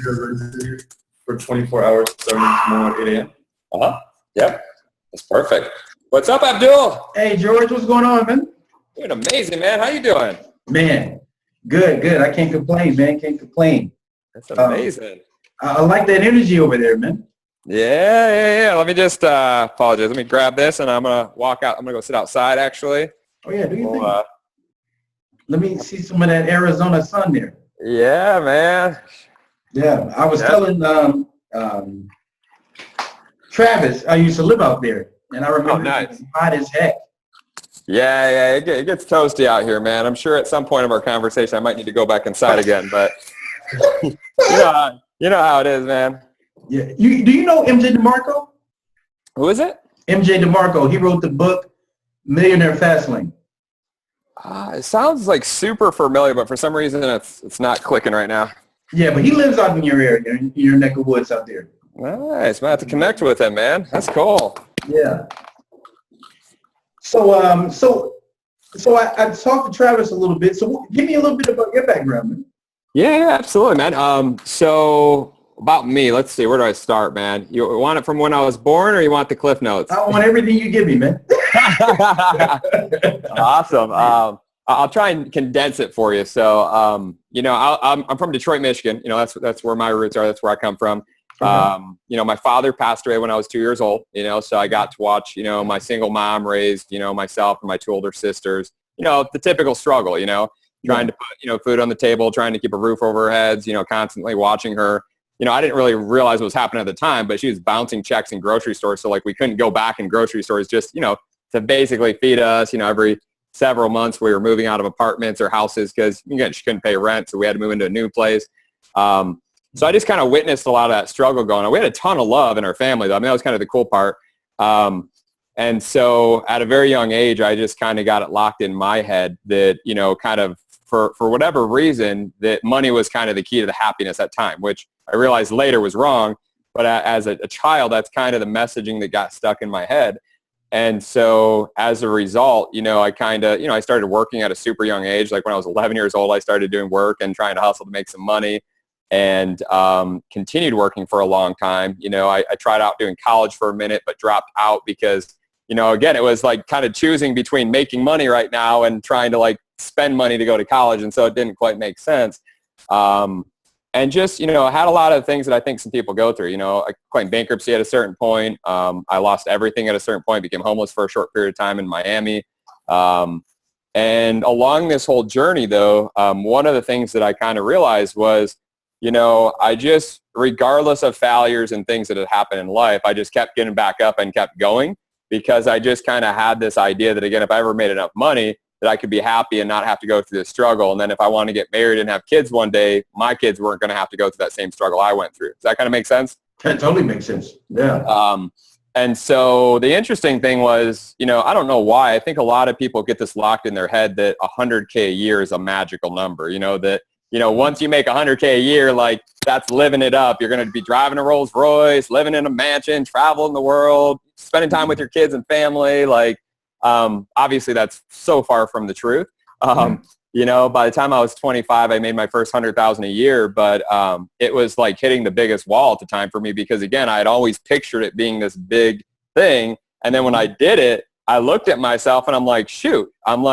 University for 24 hours starting tomorrow at 8 a.m. Yep. That's perfect. What's up, Abdul? Hey, George, what's going on, man? Doing amazing, man. How you doing? Man, good. I can't complain, man. Can't complain. That's amazing. I like that energy over there, man. Yeah. Let me just apologize. Let me grab this, and I'm going to walk out. I'm going to go sit outside, actually. Oh, yeah, do you think? Let me see some of that Arizona sun there. Yeah, man. Yeah, I was telling Travis, I used to live out there, and I remember it was hot as heck. Yeah, it gets toasty out here, man. I'm sure at some point of our conversation I might need to go back inside again, but you know how it is, man. Yeah. Do you know MJ DeMarco? Who is it? MJ DeMarco. He wrote the book Millionaire Fastlane. It sounds like super familiar, but for some reason it's not clicking right now. Yeah, but he lives out in your area, in your neck of woods out there. Nice. I'm going to have to connect with him, man. That's cool. Yeah. So I talked to Travis a little bit. So give me a little bit about your background, man. Yeah, absolutely, man. So about me, let's see, where do I start, man? You want it from when I was born, or you want the Cliff Notes? I want everything you give me, man. Awesome. I'll try and condense it for you. So, I'm from Detroit, Michigan. That's where my roots are. That's where I come from. My father passed away when I was 2 years old, so I got to watch, my single mom raised, myself and my two older sisters, the typical struggle, trying to put, food on the table, trying to keep a roof over our heads, constantly watching her. I didn't really realize what was happening at the time, but she was bouncing checks in grocery stores. So like we couldn't go back in grocery stores just, to basically feed us, every several months we were moving out of apartments or houses because she couldn't pay rent. So we had to move into a new place. So I just kind of witnessed a lot of that struggle going on. We had a ton of love in our family, though. I mean, that was kind of the cool part. And so at a very young age, I just kind of got it locked in my head that, kind of for whatever reason, that money was kind of the key to the happiness at time, which I realized later was wrong. But as a child, that's kind of the messaging that got stuck in my head. And so as a result, I kind of, I started working at a super young age. Like when I was 11 years old, I started doing work and trying to hustle to make some money. And continued working for a long time. I tried out doing college for a minute, but dropped out because, again, it was like kind of choosing between making money right now and trying to like spend money to go to college. And so it didn't quite make sense. And just, I had a lot of things that I think some people go through. I claimed bankruptcy at a certain point. I lost everything at a certain point, became homeless for a short period of time in Miami. And along this whole journey, though, one of the things that I kind of realized was, I just, regardless of failures and things that had happened in life, I just kept getting back up and kept going because I just kind of had this idea that, again, if I ever made enough money, that I could be happy and not have to go through this struggle. And then if I want to get married and have kids one day, my kids weren't going to have to go through that same struggle I went through. Does that kind of make sense? That totally makes sense. Yeah. And so the interesting thing was, I don't know why. I think a lot of people get this locked in their head that 100K a year is a magical number, that once you make 100K a year, like that's living it up. You're going to be driving a Rolls Royce, living in a mansion, traveling the world, spending time with your kids and family. Like, obviously that's so far from the truth. By the time I was 25, I made my first 100,000 a year, but it was like hitting the biggest wall at the time for me because again, I had always pictured it being this big thing. And then when I did it, I looked at myself and I'm like, shoot, I'm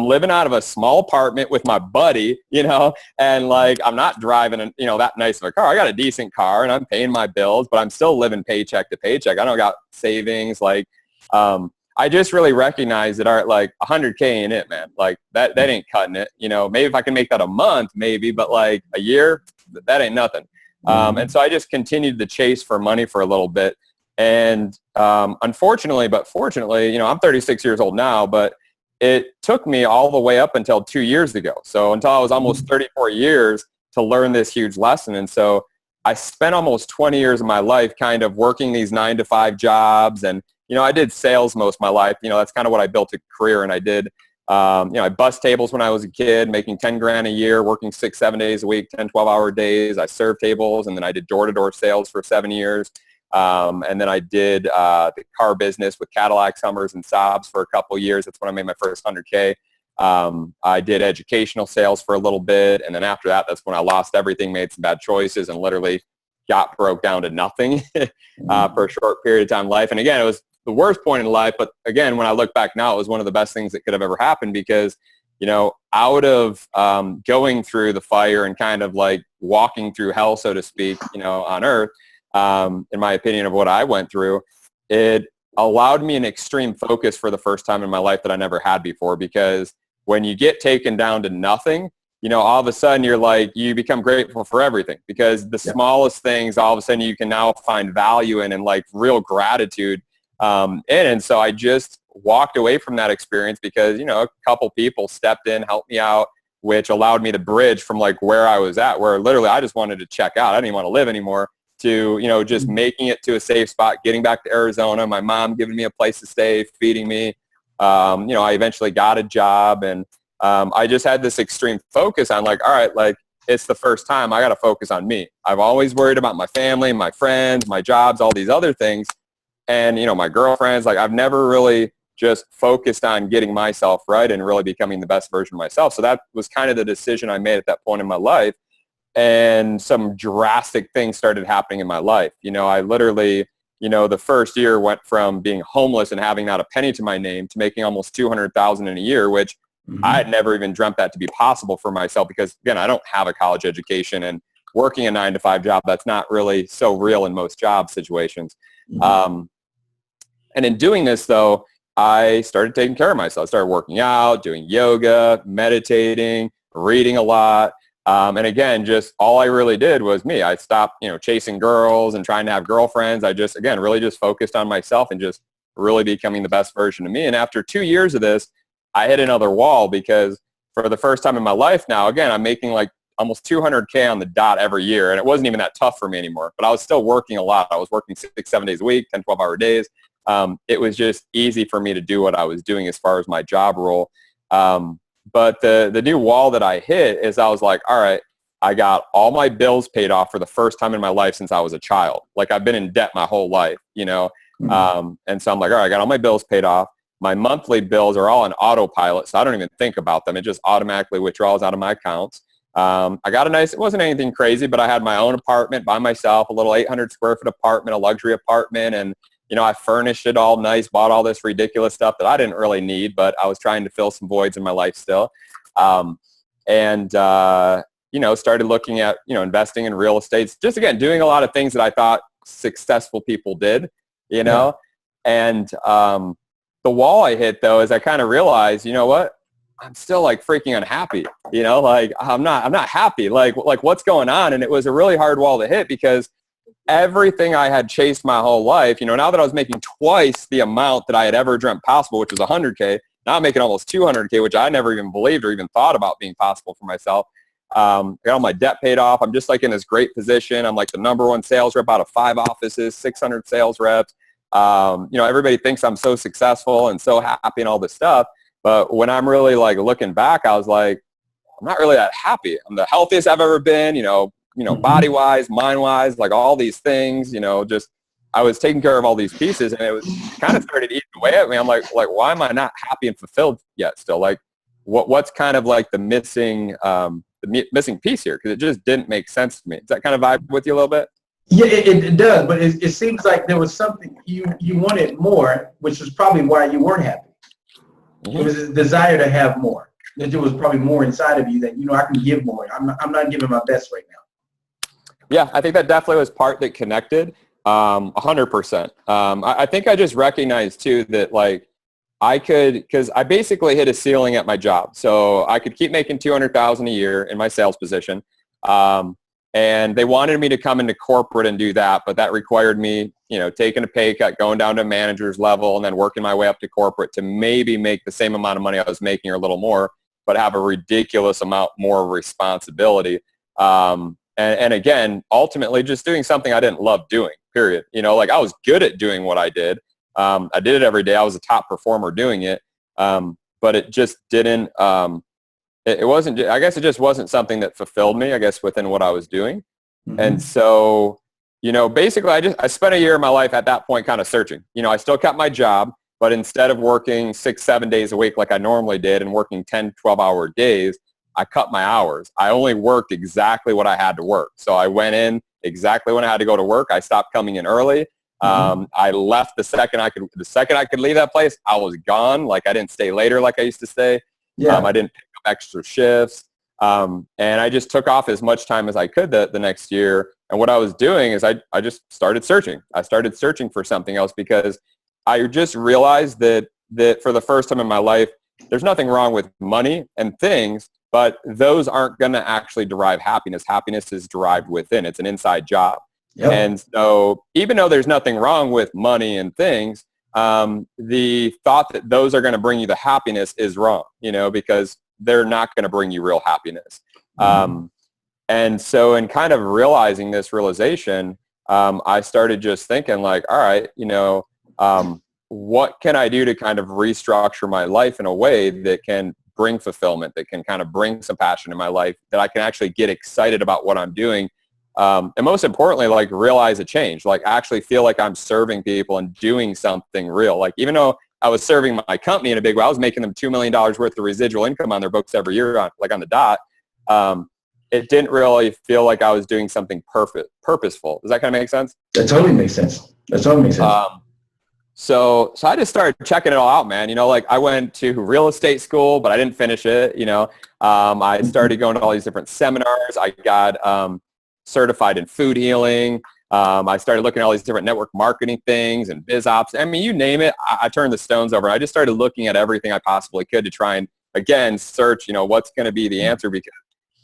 living out of a small apartment with my buddy, and like, I'm not driving, that nice of a car. I got a decent car and I'm paying my bills, but I'm still living paycheck to paycheck. I don't got savings. Like, I just really recognize that, all right, like 100K ain't it, man. Like that ain't cutting it. Maybe if I can make that a month, maybe, but like a year, that ain't nothing. And so I just continued to chase for money for a little bit. And unfortunately, but fortunately, I'm 36 years old now, but it took me all the way up until 2 years ago. So until I was almost 34 years to learn this huge lesson. And so I spent almost 20 years of my life kind of working these 9-to-5 jobs. And, I did sales most of my life. That's kind of what I built a career. And I did, I bus tables when I was a kid, making 10 grand a year, working 6-7 days a week, 10, 12-hour days. I served tables. And then I did door-to-door sales for 7 years. And then I did the car business with Cadillac, Hummers, and Saabs for a couple years. That's when I made my first 100K. I did educational sales for a little bit. And then after that, that's when I lost everything, made some bad choices, and literally broke down to nothing for a short period of time in life. And again, it was the worst point in life. But again, when I look back now, it was one of the best things that could have ever happened because, you know, out of going through the fire and kind of like walking through hell, so to speak, you know, on earth, in my opinion of what I went through, it allowed me an extreme focus for the first time in my life that I never had before. Because when you get taken down to nothing, you know, all of a sudden you're like, you become grateful for everything because the smallest things, all of a sudden you can now find value in and like real gratitude. And so I just walked away from that experience because, you know, a couple people stepped in, helped me out, which allowed me to bridge from like where I was at, where literally I just wanted to check out. I didn't even want to live anymore, to, you know, just making it to a safe spot, getting back to Arizona, my mom giving me a place to stay, feeding me. You know, I eventually got a job, and I just had this extreme focus on like, all right, like it's the first time I got to focus on me. I've always worried about my family, my friends, my jobs, all these other things. And, you know, my girlfriends, like I've never really just focused on getting myself right and really becoming the best version of myself. So that was kind of the decision I made at that point in my life. And some drastic things started happening in my life. You know, I literally, you know, the first year went from being homeless and having not a penny to my name to making almost $200,000 in a year, which I had never even dreamt that to be possible for myself because, again, I don't have a college education, and working a 9-to-5 job, that's not really so real in most job situations. And in doing this, though, I started taking care of myself. I started working out, doing yoga, meditating, reading a lot. And again, just all I really did was me. I stopped, you know, chasing girls and trying to have girlfriends. I just, again, really just focused on myself and just really becoming the best version of me. And after 2 years of this, I hit another wall because for the first time in my life now, again, I'm making like almost $200K on the dot every year. And it wasn't even that tough for me anymore, but I was still working a lot. I was working 6-7 days a week, 10, 12-hour days. It was just easy for me to do what I was doing as far as my job role. But the new wall that I hit is I was like, all right, I got all my bills paid off for the first time in my life since I was a child. Like I've been in debt my whole life, you know? And so I'm like, all right, I got all my bills paid off. My monthly bills are all on autopilot, so I don't even think about them. It just automatically withdraws out of my accounts. I got a nice, it wasn't anything crazy, but I had my own apartment by myself, a little 800 square foot apartment, a luxury apartment. And, you know, I furnished it all nice, bought all this ridiculous stuff that I didn't really need, but I was trying to fill some voids in my life still. You know, started looking at, you know, investing in real estate, just again, doing a lot of things that I thought successful people did, you know, and the wall I hit though, is I kind of realized, you know what, I'm still like freaking unhappy, you know, like I'm not happy, like what's going on? And it was a really hard wall to hit because everything I had chased my whole life, you know, now that I was making twice the amount that I had ever dreamt possible, which was 100K, now I'm making almost 200K, which I never even believed or even thought about being possible for myself. I got all my debt paid off. I'm just like in this great position. I'm like the #1 sales rep out of 5 offices, 600 sales reps. You know, everybody thinks I'm so successful and so happy and all this stuff. But when I'm really like looking back, I was like, I'm not really that happy. I'm the healthiest I've ever been, you know, body-wise, mind-wise, like all these things, you know, just I was taking care of all these pieces, and it was kind of started eating away at me. I'm like, why am I not happy and fulfilled yet still? Like, what's kind of like the missing piece here? Because it just didn't make sense to me. Does that kind of vibe with you a little bit? Yeah, it does, but it seems like there was something you wanted more, which is probably why you weren't happy. It was a desire to have more. There was probably more inside of you that, you know, I can give more. I'm not giving my best right now. Yeah, I think that definitely was part that connected 100%. I think I just recognized too that like I could, because I basically hit a ceiling at my job. So I could keep making $200,000 a year in my sales position. And they wanted me to come into corporate and do that, but that required me, you know, taking a pay cut, going down to manager's level, and then working my way up to corporate to maybe make the same amount of money I was making or a little more, but have a ridiculous amount more responsibility. And again, ultimately just doing something I didn't love doing, period. You know, like I was good at doing what I did. I did it every day. I was a top performer doing it. But it just didn't, it wasn't, I guess it just wasn't something that fulfilled me, I guess, within what I was doing. And so, you know, basically I spent a year of my life at that point kind of searching. You know, I still kept my job. but instead of working 6-7 days a week like I normally did and working 10, 12-hour days, I cut my hours. I only worked exactly what I had to work. So I went in exactly when I had to go to work. I stopped coming in early. I left the second I could leave that place, I was gone. Like I didn't stay later like I used to stay. I didn't pick up extra shifts. And I just took off as much time as I could the next year. And what I was doing is I just started searching. I started searching for something else because I just realized that for the first time in my life, there's nothing wrong with money and things, but those aren't going to actually derive happiness. Happiness is derived within. It's an inside job. Yep. And so even though there's nothing wrong with money and things, the thought that those are going to bring you the happiness is wrong, because they're not going to bring you real happiness. And so in kind of realizing this realization, I started just thinking like, all right, what can I do to kind of restructure my life in a way that can bring fulfillment, that can kind of bring some passion in my life, that I can actually get excited about what I'm doing. And most importantly, like realize a change, like actually feel like I'm serving people and doing something real. Like even though I was serving my company in a big way, I was making them $2 million worth of residual income on their books every year, on the dot. It didn't really feel like I was doing something purposeful. Does that kind of make sense? That totally makes sense. So I just started checking it all out, man. Like I went to real estate school, but I didn't finish it. I started going to all these different seminars. I got certified in food healing. I started looking at all these different network marketing things and biz ops. I mean, you name it, I turned the stones over. I just started looking at everything I possibly could to try and, again, search, what's going to be the answer. Because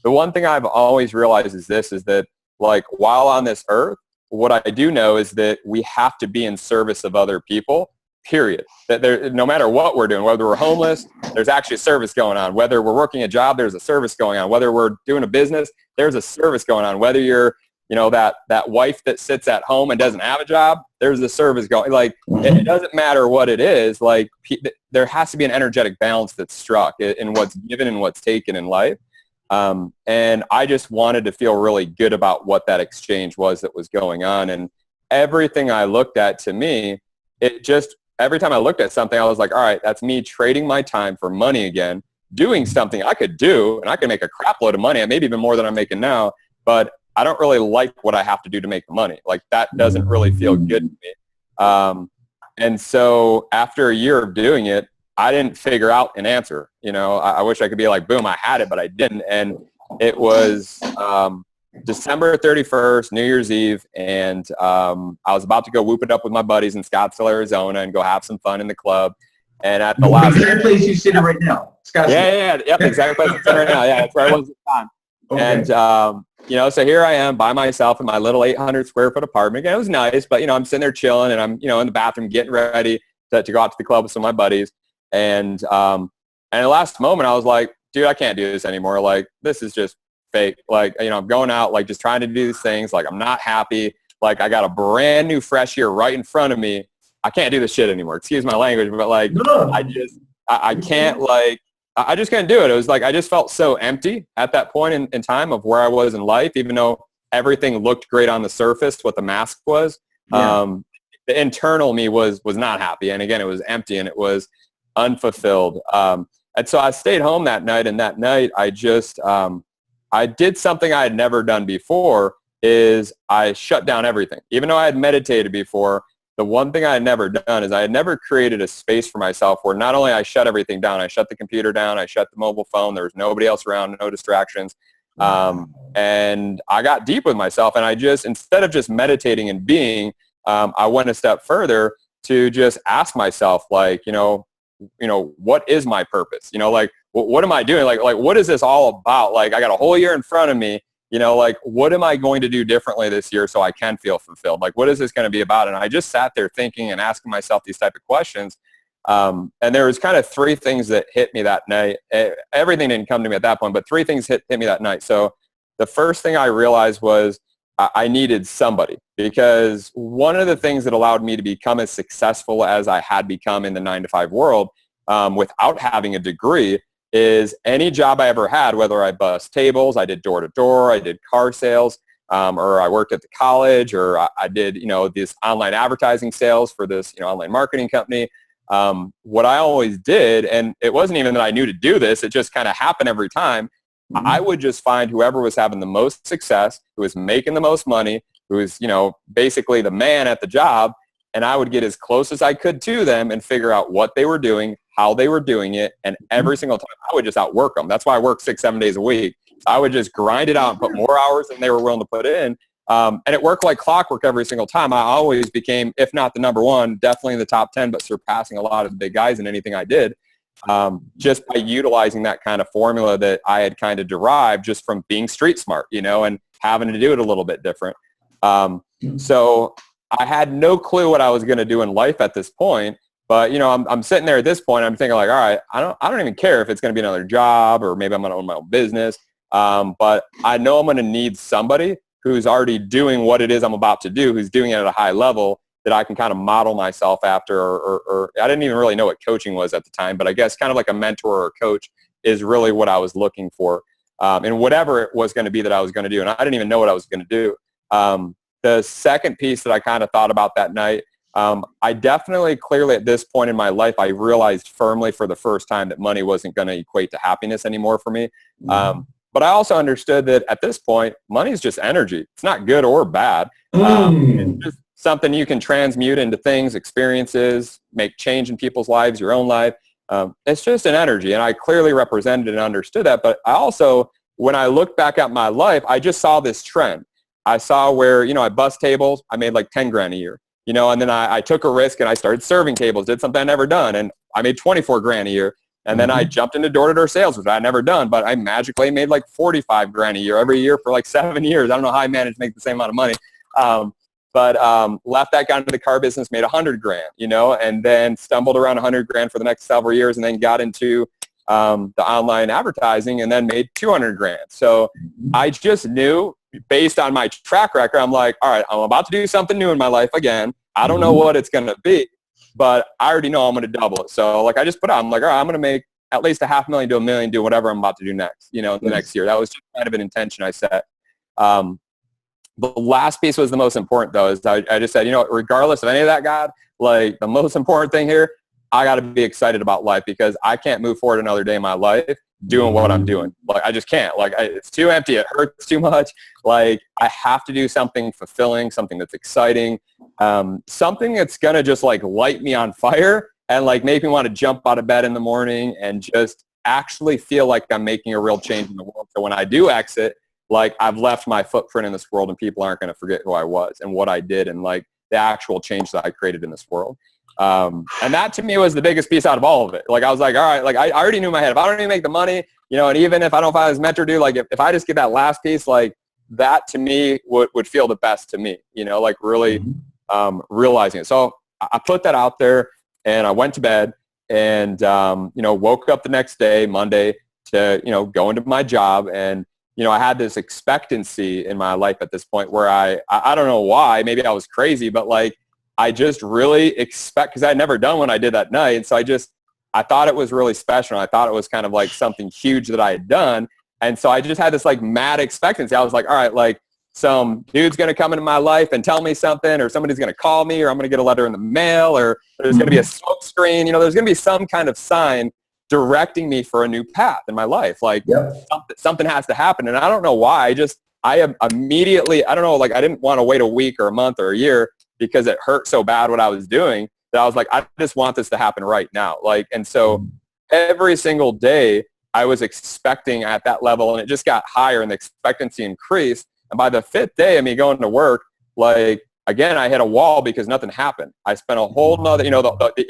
the one thing I've always realized is that, like, while on this earth, what I do know is that we have to be in service of other people, period. That no matter what we're doing, whether we're homeless, there's actually a service going on. Whether we're working a job, there's a service going on. Whether we're doing a business, there's a service going on. Whether you're, that wife that sits at home and doesn't have a job, there's a service going. Like, it doesn't matter what it is. Like, there has to be an energetic balance that's struck in what's given and what's taken in life. And I just wanted to feel really good about what that exchange was that was going on. And everything I looked at, to me, every time I looked at something, I was like, all right, that's me trading my time for money again, doing something I could do, and I could make a crap load of money, and maybe even more than I'm making now, but I don't really like what I have to do to make the money. Like, that doesn't really feel good to me. And so after a year of doing it, I didn't figure out an answer. I wish I could be like, boom, I had it, but I didn't. And it was December 31st, New Year's Eve, and I was about to go whoop it up with my buddies in Scottsdale, Arizona, and go have some fun in the club. And at the last place you sit in right now, Scottsdale. Yep, exactly place I'm sitting right now. Yeah, that's where I was at the time. Okay. And so here I am by myself in my little 800 square foot apartment. Again, it was nice, but I'm sitting there chilling, and I'm in the bathroom getting ready to go out to the club with some of my buddies. And at the last moment, I was like, dude, I can't do this anymore. Like, this is just fake. Like, I'm going out, like, just trying to do these things. Like, I'm not happy. Like, I got a brand new fresh year right in front of me. I can't do this shit anymore. Excuse my language, but like, I can't, like, I just couldn't do it. It was like, I just felt so empty at that point in time of where I was in life, even though everything looked great on the surface, what the mask was. Yeah. The internal me was not happy. And again, it was empty and it was unfulfilled. And so I stayed home that night, and that night I just, I did something I had never done before, is I shut down everything. Even though I had meditated before, the one thing I had never done is I had never created a space for myself where not only I shut everything down, I shut the computer down, I shut the mobile phone, there was nobody else around, no distractions. And I got deep with myself, and I just, instead of just meditating and being, I went a step further to just ask myself, like, what is my purpose? Like, what am I doing? Like, what is this all about? Like, I got a whole year in front of me, like, what am I going to do differently this year so I can feel fulfilled? Like, what is this going to be about? And I just sat there thinking and asking myself these type of questions. And there was kind of three things that hit me that night. Everything didn't come to me at that point, but three things hit me that night. So the first thing I realized was I needed somebody, because one of the things that allowed me to become as successful as I had become in the 9-to-5 world without having a degree is any job I ever had, whether I bust tables, I did door-to-door, I did car sales, or I worked at the college, or I did, this online advertising sales for this, online marketing company. what I always did, and it wasn't even that I knew to do this, it just kind of happened every time. I would just find whoever was having the most success, who was making the most money, who was, basically the man at the job, and I would get as close as I could to them and figure out what they were doing, how they were doing it, and every single time I would just outwork them. That's why I work 6-7 days a week. I would just grind it out and put more hours than they were willing to put in. And it worked like clockwork every single time. I always became, if not the number one, definitely in the top 10, but surpassing a lot of the big guys in anything I did, just by utilizing that kind of formula that I had kind of derived just from being street smart, and having to do it a little bit different. So I had no clue what I was going to do in life at this point. But, I'm sitting there at this point, I'm thinking like, all right, I don't even care if it's going to be another job or maybe I'm going to own my own business. But I know I'm going to need somebody who's already doing what it is I'm about to do, who's doing it at a high level that I can kind of model myself after, or I didn't even really know what coaching was at the time, but I guess kind of like a mentor or a coach is really what I was looking for. And whatever it was going to be that I was going to do. And I didn't even know what I was going to do. The second piece that I kind of thought about that night, I definitely clearly at this point in my life, I realized firmly for the first time that money wasn't going to equate to happiness anymore for me. But I also understood that at this point, money is just energy. It's not good or bad. It's just something you can transmute into things, experiences, make change in people's lives, your own life. It's just an energy. And I clearly represented and understood that. But I also, when I looked back at my life, I just saw this trend. I saw where, I bust tables. I made like 10 grand a year, and then I took a risk and I started serving tables, did something I'd never done. And I made 24 grand a year. And then I jumped into door-to-door sales, which I'd never done, but I magically made like 45 grand a year every year for like 7 years. I don't know how I managed to make the same amount of money. But left that, got into the car business, made 100 grand, and then stumbled around 100 grand for the next several years, and then got into the online advertising and then made 200 grand. So I just knew based on my track record, I'm like, all right, I'm about to do something new in my life again. I don't know what it's going to be, but I already know I'm going to double it. So like I just put out, I'm like, all right, I'm going to make at least $500,000 to $1 million, do whatever I'm about to do next, in the next year. That was just kind of an intention I set. The last piece was the most important though, is I just said, regardless of any of that, God, like the most important thing here, I got to be excited about life because I can't move forward another day in my life doing what I'm doing. Like I just can't. Like it's too empty. It hurts too much. Like I have to do something fulfilling, something that's exciting, something that's gonna just like light me on fire and like make me want to jump out of bed in the morning and just actually feel like I'm making a real change in the world. So when I do exit, like I've left my footprint in this world and people aren't going to forget who I was and what I did and like the actual change that I created in this world. And that to me was the biggest piece out of all of it. Like I was like, all right, like I already knew in my head, if I don't even make the money, and even if I don't find this mentor dude, like if I just get that last piece, like that to me would feel the best to me, like really realizing it. So I put that out there and I went to bed and, woke up the next day, Monday, to, go into my job. And, I had this expectancy in my life at this point where I don't know why, maybe I was crazy, but like, I just really expect, because I had never done what I did that night. And so I thought it was really special. I thought it was kind of like something huge that I had done. And so I just had this like mad expectancy. I was like, all right, like some dude's going to come into my life and tell me something, or somebody's going to call me, or I'm going to get a letter in the mail, or there's going to be a smoke screen. There's going to be some kind of sign directing me for a new path in my life. Like something has to happen. And I don't know why. I immediately, I don't know, like I didn't want to wait a week or a month or a year because it hurt so bad what I was doing that I was like, I just want this to happen right now. Like, and so every single day I was expecting at that level, and it just got higher and the expectancy increased. And by the 5th day of me going to work, like, again, I hit a wall because nothing happened. I spent a whole nother,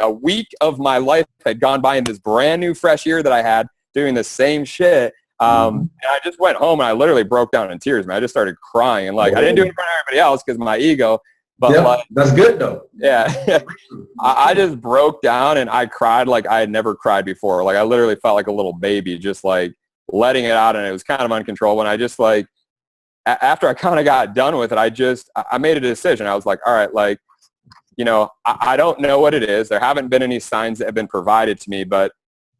a week of my life had gone by in this brand new fresh year that I had doing the same shit. And I just went home and I literally broke down in tears, man. I just started crying. And like, I didn't do it in front of everybody else because of my ego. But like, that's good though. Yeah. I just broke down and I cried like I had never cried before. Like I literally felt like a little baby, just like letting it out. And it was kind of uncontrollable. And I just like, after I kind of got done with it, I made a decision. I was like, all right, like, I don't know what it is. There haven't been any signs that have been provided to me, but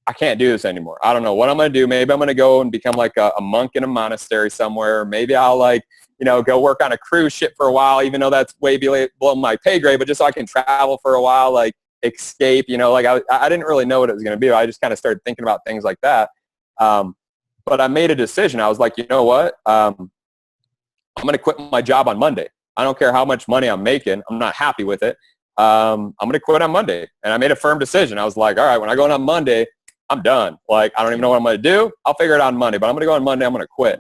I can't do this anymore. I don't know what I'm going to do. Maybe I'm going to go and become like a monk in a monastery somewhere. Maybe I'll like, go work on a cruise ship for a while, even though that's way below my pay grade, but just so I can travel for a while. Like, escape, you know, like I didn't really know what it was going to be. I just kind of started thinking about things like that. But I made a decision. I was like, you know what? I'm going to quit my job on Monday. I don't care how much money I'm making. I'm not happy with it. I'm going to quit on Monday. And I made a firm decision. I was like, all right, when I go in on Monday, I'm done. Like, I don't even know what I'm going to do. I'll figure it out on Monday, but I'm going to go on Monday. I'm going to quit.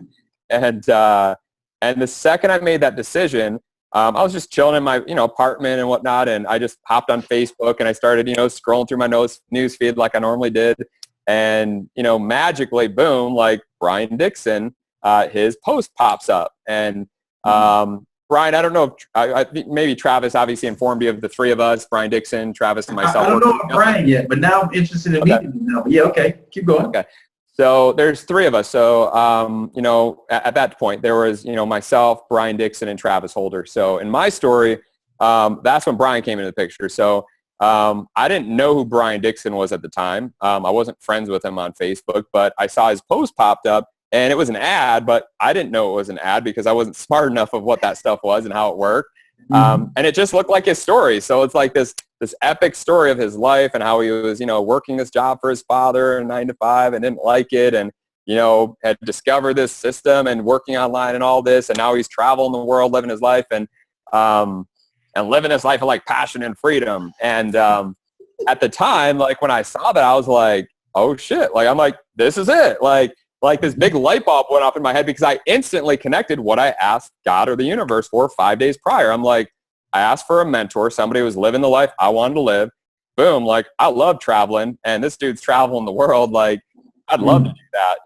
And the second I made that decision, I was just chilling in my, apartment and whatnot. And I just hopped on Facebook and I started, scrolling through my news feed like I normally did. And, magically, boom, like Brian Dixon, his post pops up. And Brian, I don't know if I think maybe Travis obviously informed you of the three of us, Brian Dixon, Travis, and myself. I don't know about Brian yet, but now I'm interested in meeting him now. But yeah, okay, keep going. Okay. So there's three of us. So, at that point, there was, myself, Brian Dixon, and Travis Holder. So in my story, that's when Brian came into the picture. So I didn't know who Brian Dixon was at the time. I wasn't friends with him on Facebook, but I saw his post popped up. And it was an ad, but I didn't know it was an ad because I wasn't smart enough of what that stuff was and how it worked. And it just looked like his story. So it's like this epic story of his life and how he was, working this job for his father 9 to 5 and didn't like it. And, had discovered this system and working online and all this. And now he's traveling the world, living his life and living his life of like passion and freedom. And at the time, like when I saw that, I was like, oh shit. Like, I'm like, this is it. Like this big light bulb went off in my head because I instantly connected what I asked God or the universe for 5 days prior. I'm like, I asked for a mentor, somebody who was living the life I wanted to live. Boom, like I love traveling and this dude's traveling the world. Like I'd love to do that,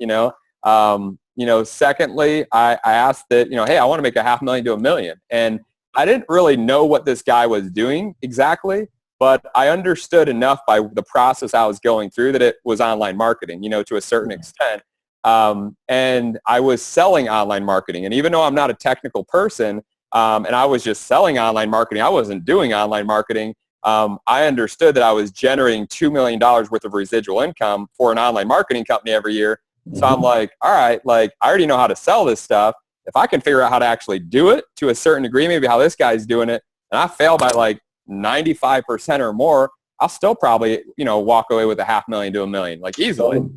Secondly, I asked that, hey, I want to make $500,000 to $1 million. And I didn't really know what this guy was doing exactly, but I understood enough by the process I was going through that it was online marketing, to a certain extent. And I was selling online marketing. And even though I'm not a technical person, and I was just selling online marketing, I wasn't doing online marketing. I understood that I was generating $2 million worth of residual income for an online marketing company every year. So I'm like, all right, like I already know how to sell this stuff. If I can figure out how to actually do it to a certain degree, maybe how this guy's doing it, and I fail by like 95% or more, I'll still probably, walk away with $500,000 to $1 million, like easily.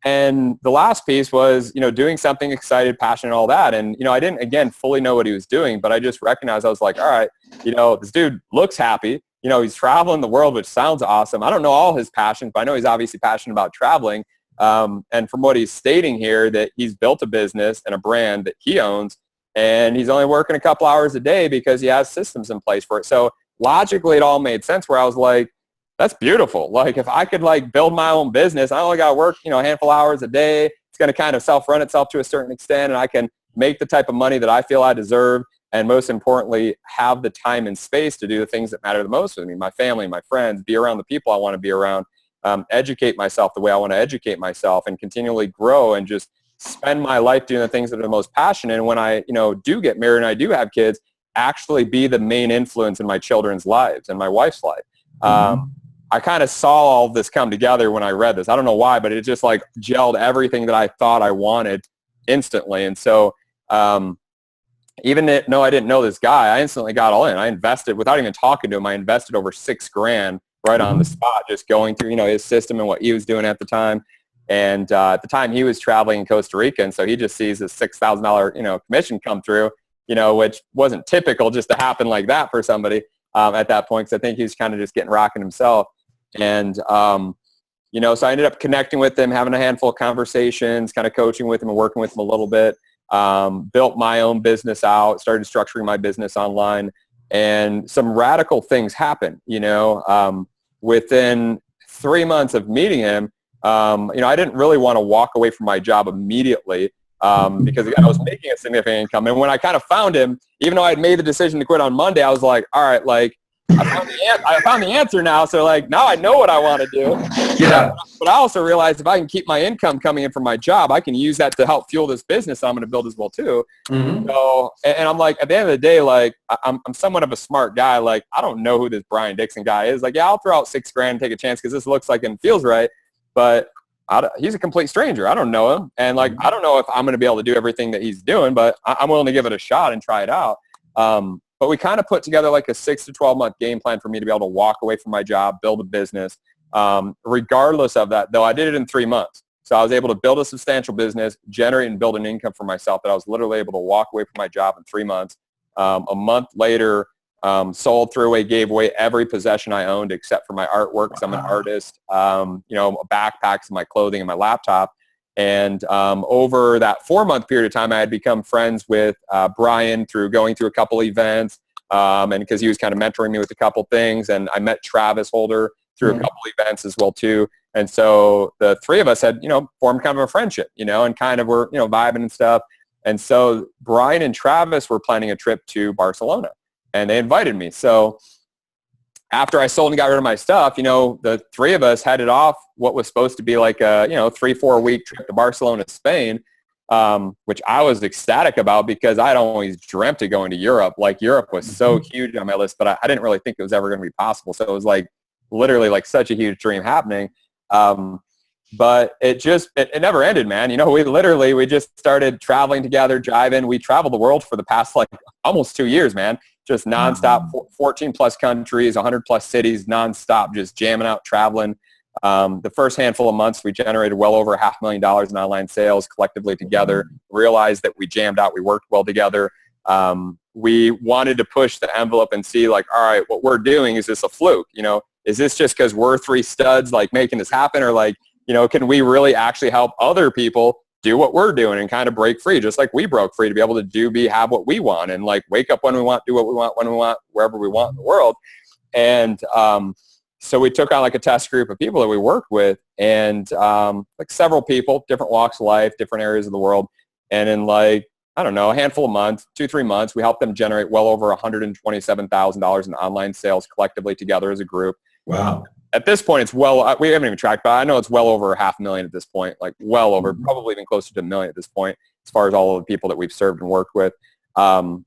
And the last piece was, doing something excited, passionate, all that. And, I didn't, again, fully know what he was doing, but I just recognized, I was like, all right, this dude looks happy. He's traveling the world, which sounds awesome. I don't know all his passions, but I know he's obviously passionate about traveling. And from what he's stating here, that he's built a business and a brand that he owns, and he's only working a couple hours a day because he has systems in place for it. So logically, it all made sense where I was like, that's beautiful. Like if I could like build my own business, I only got to work, a handful of hours a day. It's going to kind of self-run itself to a certain extent, and I can make the type of money that I feel I deserve. And most importantly, have the time and space to do the things that matter the most with me, my family, my friends, be around the people I want to be around, educate myself the way I want to educate myself, and continually grow and just spend my life doing the things that are the most passionate. And when I, do get married and I do have kids, actually be the main influence in my children's lives and my wife's life. I kind of saw all of this come together when I read this. I don't know why, but it just like gelled everything that I thought I wanted instantly. And so even though I didn't know this guy, I instantly got all in. I invested without even talking to him. I invested over $6,000 right on the spot, just going through, his system and what he was doing at the time. And at the time he was traveling in Costa Rica. And so he just sees this $6,000, commission come through, which wasn't typical just to happen like that for somebody at that point. Cause I think he was kind of just getting rocking himself. And, so I ended up connecting with him, having a handful of conversations, kind of coaching with him and working with him a little bit, built my own business out, started structuring my business online, and some radical things happened, within 3 months of meeting him. I didn't really want to walk away from my job immediately because again, I was making a significant income. And when I kind of found him, even though I had made the decision to quit on Monday, I was like, all right, like, I found the answer now. So like now I know what I want to do. Yeah. But I also realized if I can keep my income coming in from my job, I can use that to help fuel this business I'm going to build as well too. So, and I'm like, at the end of the day, like I'm somewhat of a smart guy. Like I don't know who this Brian Dixon guy is. Like, yeah, I'll throw out $6,000 and take a chance because this looks like and feels right. But he's a complete stranger. I don't know him. And like, I don't know if I'm going to be able to do everything that he's doing, but I'm willing to give it a shot and try it out. but we kind of put together like a 6 to 12 month game plan for me to be able to walk away from my job, build a business. Regardless of that, though, I did it in 3 months. So I was able to build a substantial business, generate and build an income for myself that I was literally able to walk away from my job in 3 months. A month later, sold, threw away, gave away every possession I owned except for my artwork because I'm an artist, backpacks, my clothing, and my laptop. And over that 4-month period of time, I had become friends with Brian through going through a couple events, and because he was kind of mentoring me with a couple things. And I met Travis Holder through a couple events as well too. And so the three of us had, formed kind of a friendship, and kind of were, vibing and stuff. And so Brian and Travis were planning a trip to Barcelona, and they invited me. So after I sold and got rid of my stuff, the three of us headed off what was supposed to be like a, 3-4 week trip to Barcelona, Spain, which I was ecstatic about because I'd always dreamt of going to Europe. Like Europe was so huge on my list, but I didn't really think it was ever going to be possible. So it was like literally like such a huge dream happening. But it never ended, man. We just started traveling together, driving. We traveled the world for the past like almost 2 years, man. Just nonstop, 14 plus countries, 100 plus cities, nonstop, just jamming out, traveling. The first handful of months, we generated well over $500,000 in online sales collectively together. Realized that we jammed out, we worked well together. We wanted to push the envelope and see like, all right, what we're doing, is this a fluke? Is this just because we're three studs like making this happen, or like, can we really actually help other people do what we're doing and kind of break free, just like we broke free to be able to have what we want and like wake up when we want, do what we want, when we want, wherever we want in the world. And so we took on like a test group of people that we worked with, and like several people, different walks of life, different areas of the world. And in like, I don't know, a handful of months, 2-3 months, we helped them generate well over $127,000 in online sales collectively together as a group. Wow. At this point, we haven't even tracked, but I know it's well over $500,000 at this point, like well over, probably even closer to $1 million at this point, as far as all of the people that we've served and worked with. But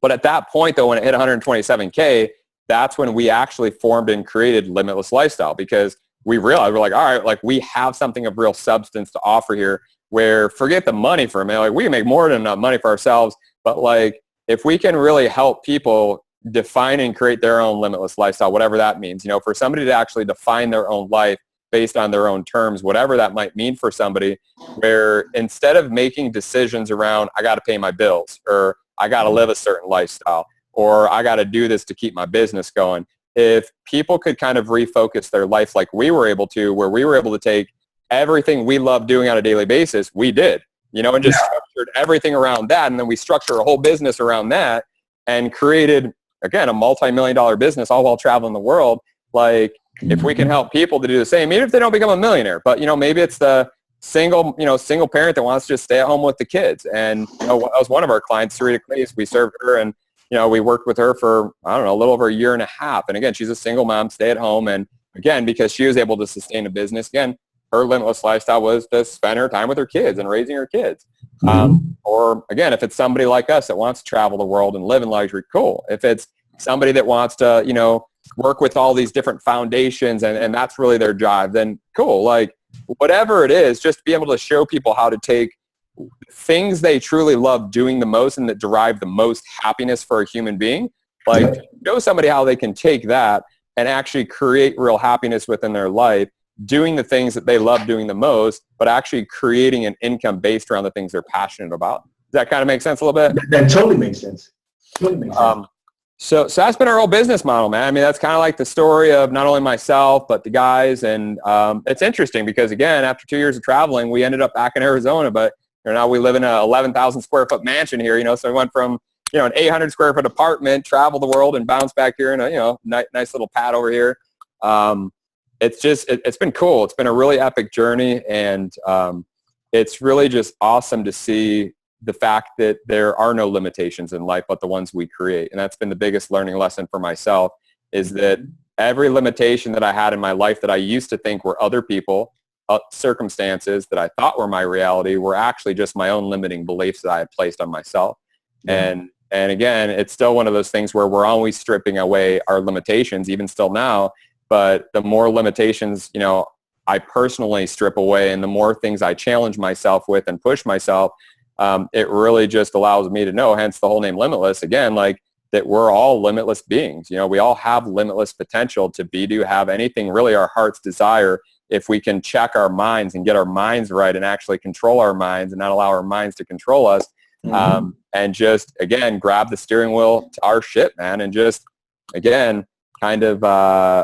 at that point, though, when it hit 127K, that's when we actually formed and created Limitless Lifestyle, because we realized, we're like, all right, like we have something of real substance to offer here, where forget the money for a minute, like we can make more than enough money for ourselves, but like if we can really help people define and create their own limitless lifestyle, whatever that means, for somebody to actually define their own life based on their own terms, whatever that might mean for somebody, where instead of making decisions around, I got to pay my bills, or I got to live a certain lifestyle, or I got to do this to keep my business going, if people could kind of refocus their life like we were able to, where we were able to take everything we love doing on a daily basis, we did, and just structured everything around that. And then we structured a whole business around that and created, again, a multi-million-dollar business all while traveling the world. Like if we can help people to do the same, even if they don't become a millionaire, but maybe it's the single parent that wants to just stay at home with the kids. And that was one of our clients, Sarita Claes. We served her, and we worked with her for, I don't know, a little over 1.5 years. And again, she's a single mom, stay at home. And again, because she was able to sustain a business, again, her limitless lifestyle was to spend her time with her kids and raising her kids. Or again, if it's somebody like us that wants to travel the world and live in luxury, cool. If it's somebody that wants to, work with all these different foundations and that's really their drive, then cool. Like whatever it is, just be able to show people how to take things they truly love doing the most and that derive the most happiness for a human being. Like show somebody how they can take that and actually create real happiness within their life, doing the things that they love doing the most, but actually creating an income based around the things they're passionate about. Does that kind of make sense a little bit? That totally makes sense. Totally makes sense. So that's been our whole business model, man. I mean, that's kind of like the story of not only myself, but the guys. And it's interesting because, again, after 2 years of traveling, we ended up back in Arizona, but now we live in a 11,000 square foot mansion here, so we went from, an 800 square foot apartment, travel the world, and bounce back here in a, nice little pad over here. It's been cool. It's been a really epic journey. And it's really just awesome to see the fact that there are no limitations in life but the ones we create. And that's been the biggest learning lesson for myself, is that every limitation that I had in my life that I used to think were other people, circumstances that I thought were my reality, were actually just my own limiting beliefs that I had placed on myself. Yeah. And again, it's still one of those things where we're always stripping away our limitations, even still now. But the more limitations, I personally strip away, and the more things I challenge myself with and push myself, it really just allows me to know, hence the whole name Limitless. Again, like that we're all limitless beings. You know, we all have limitless potential to be, to have anything really our heart's desire, if we can check our minds and get our minds right and actually control our minds and not allow our minds to control us. And just, again, grab the steering wheel to our ship, man, and just, again, kind of,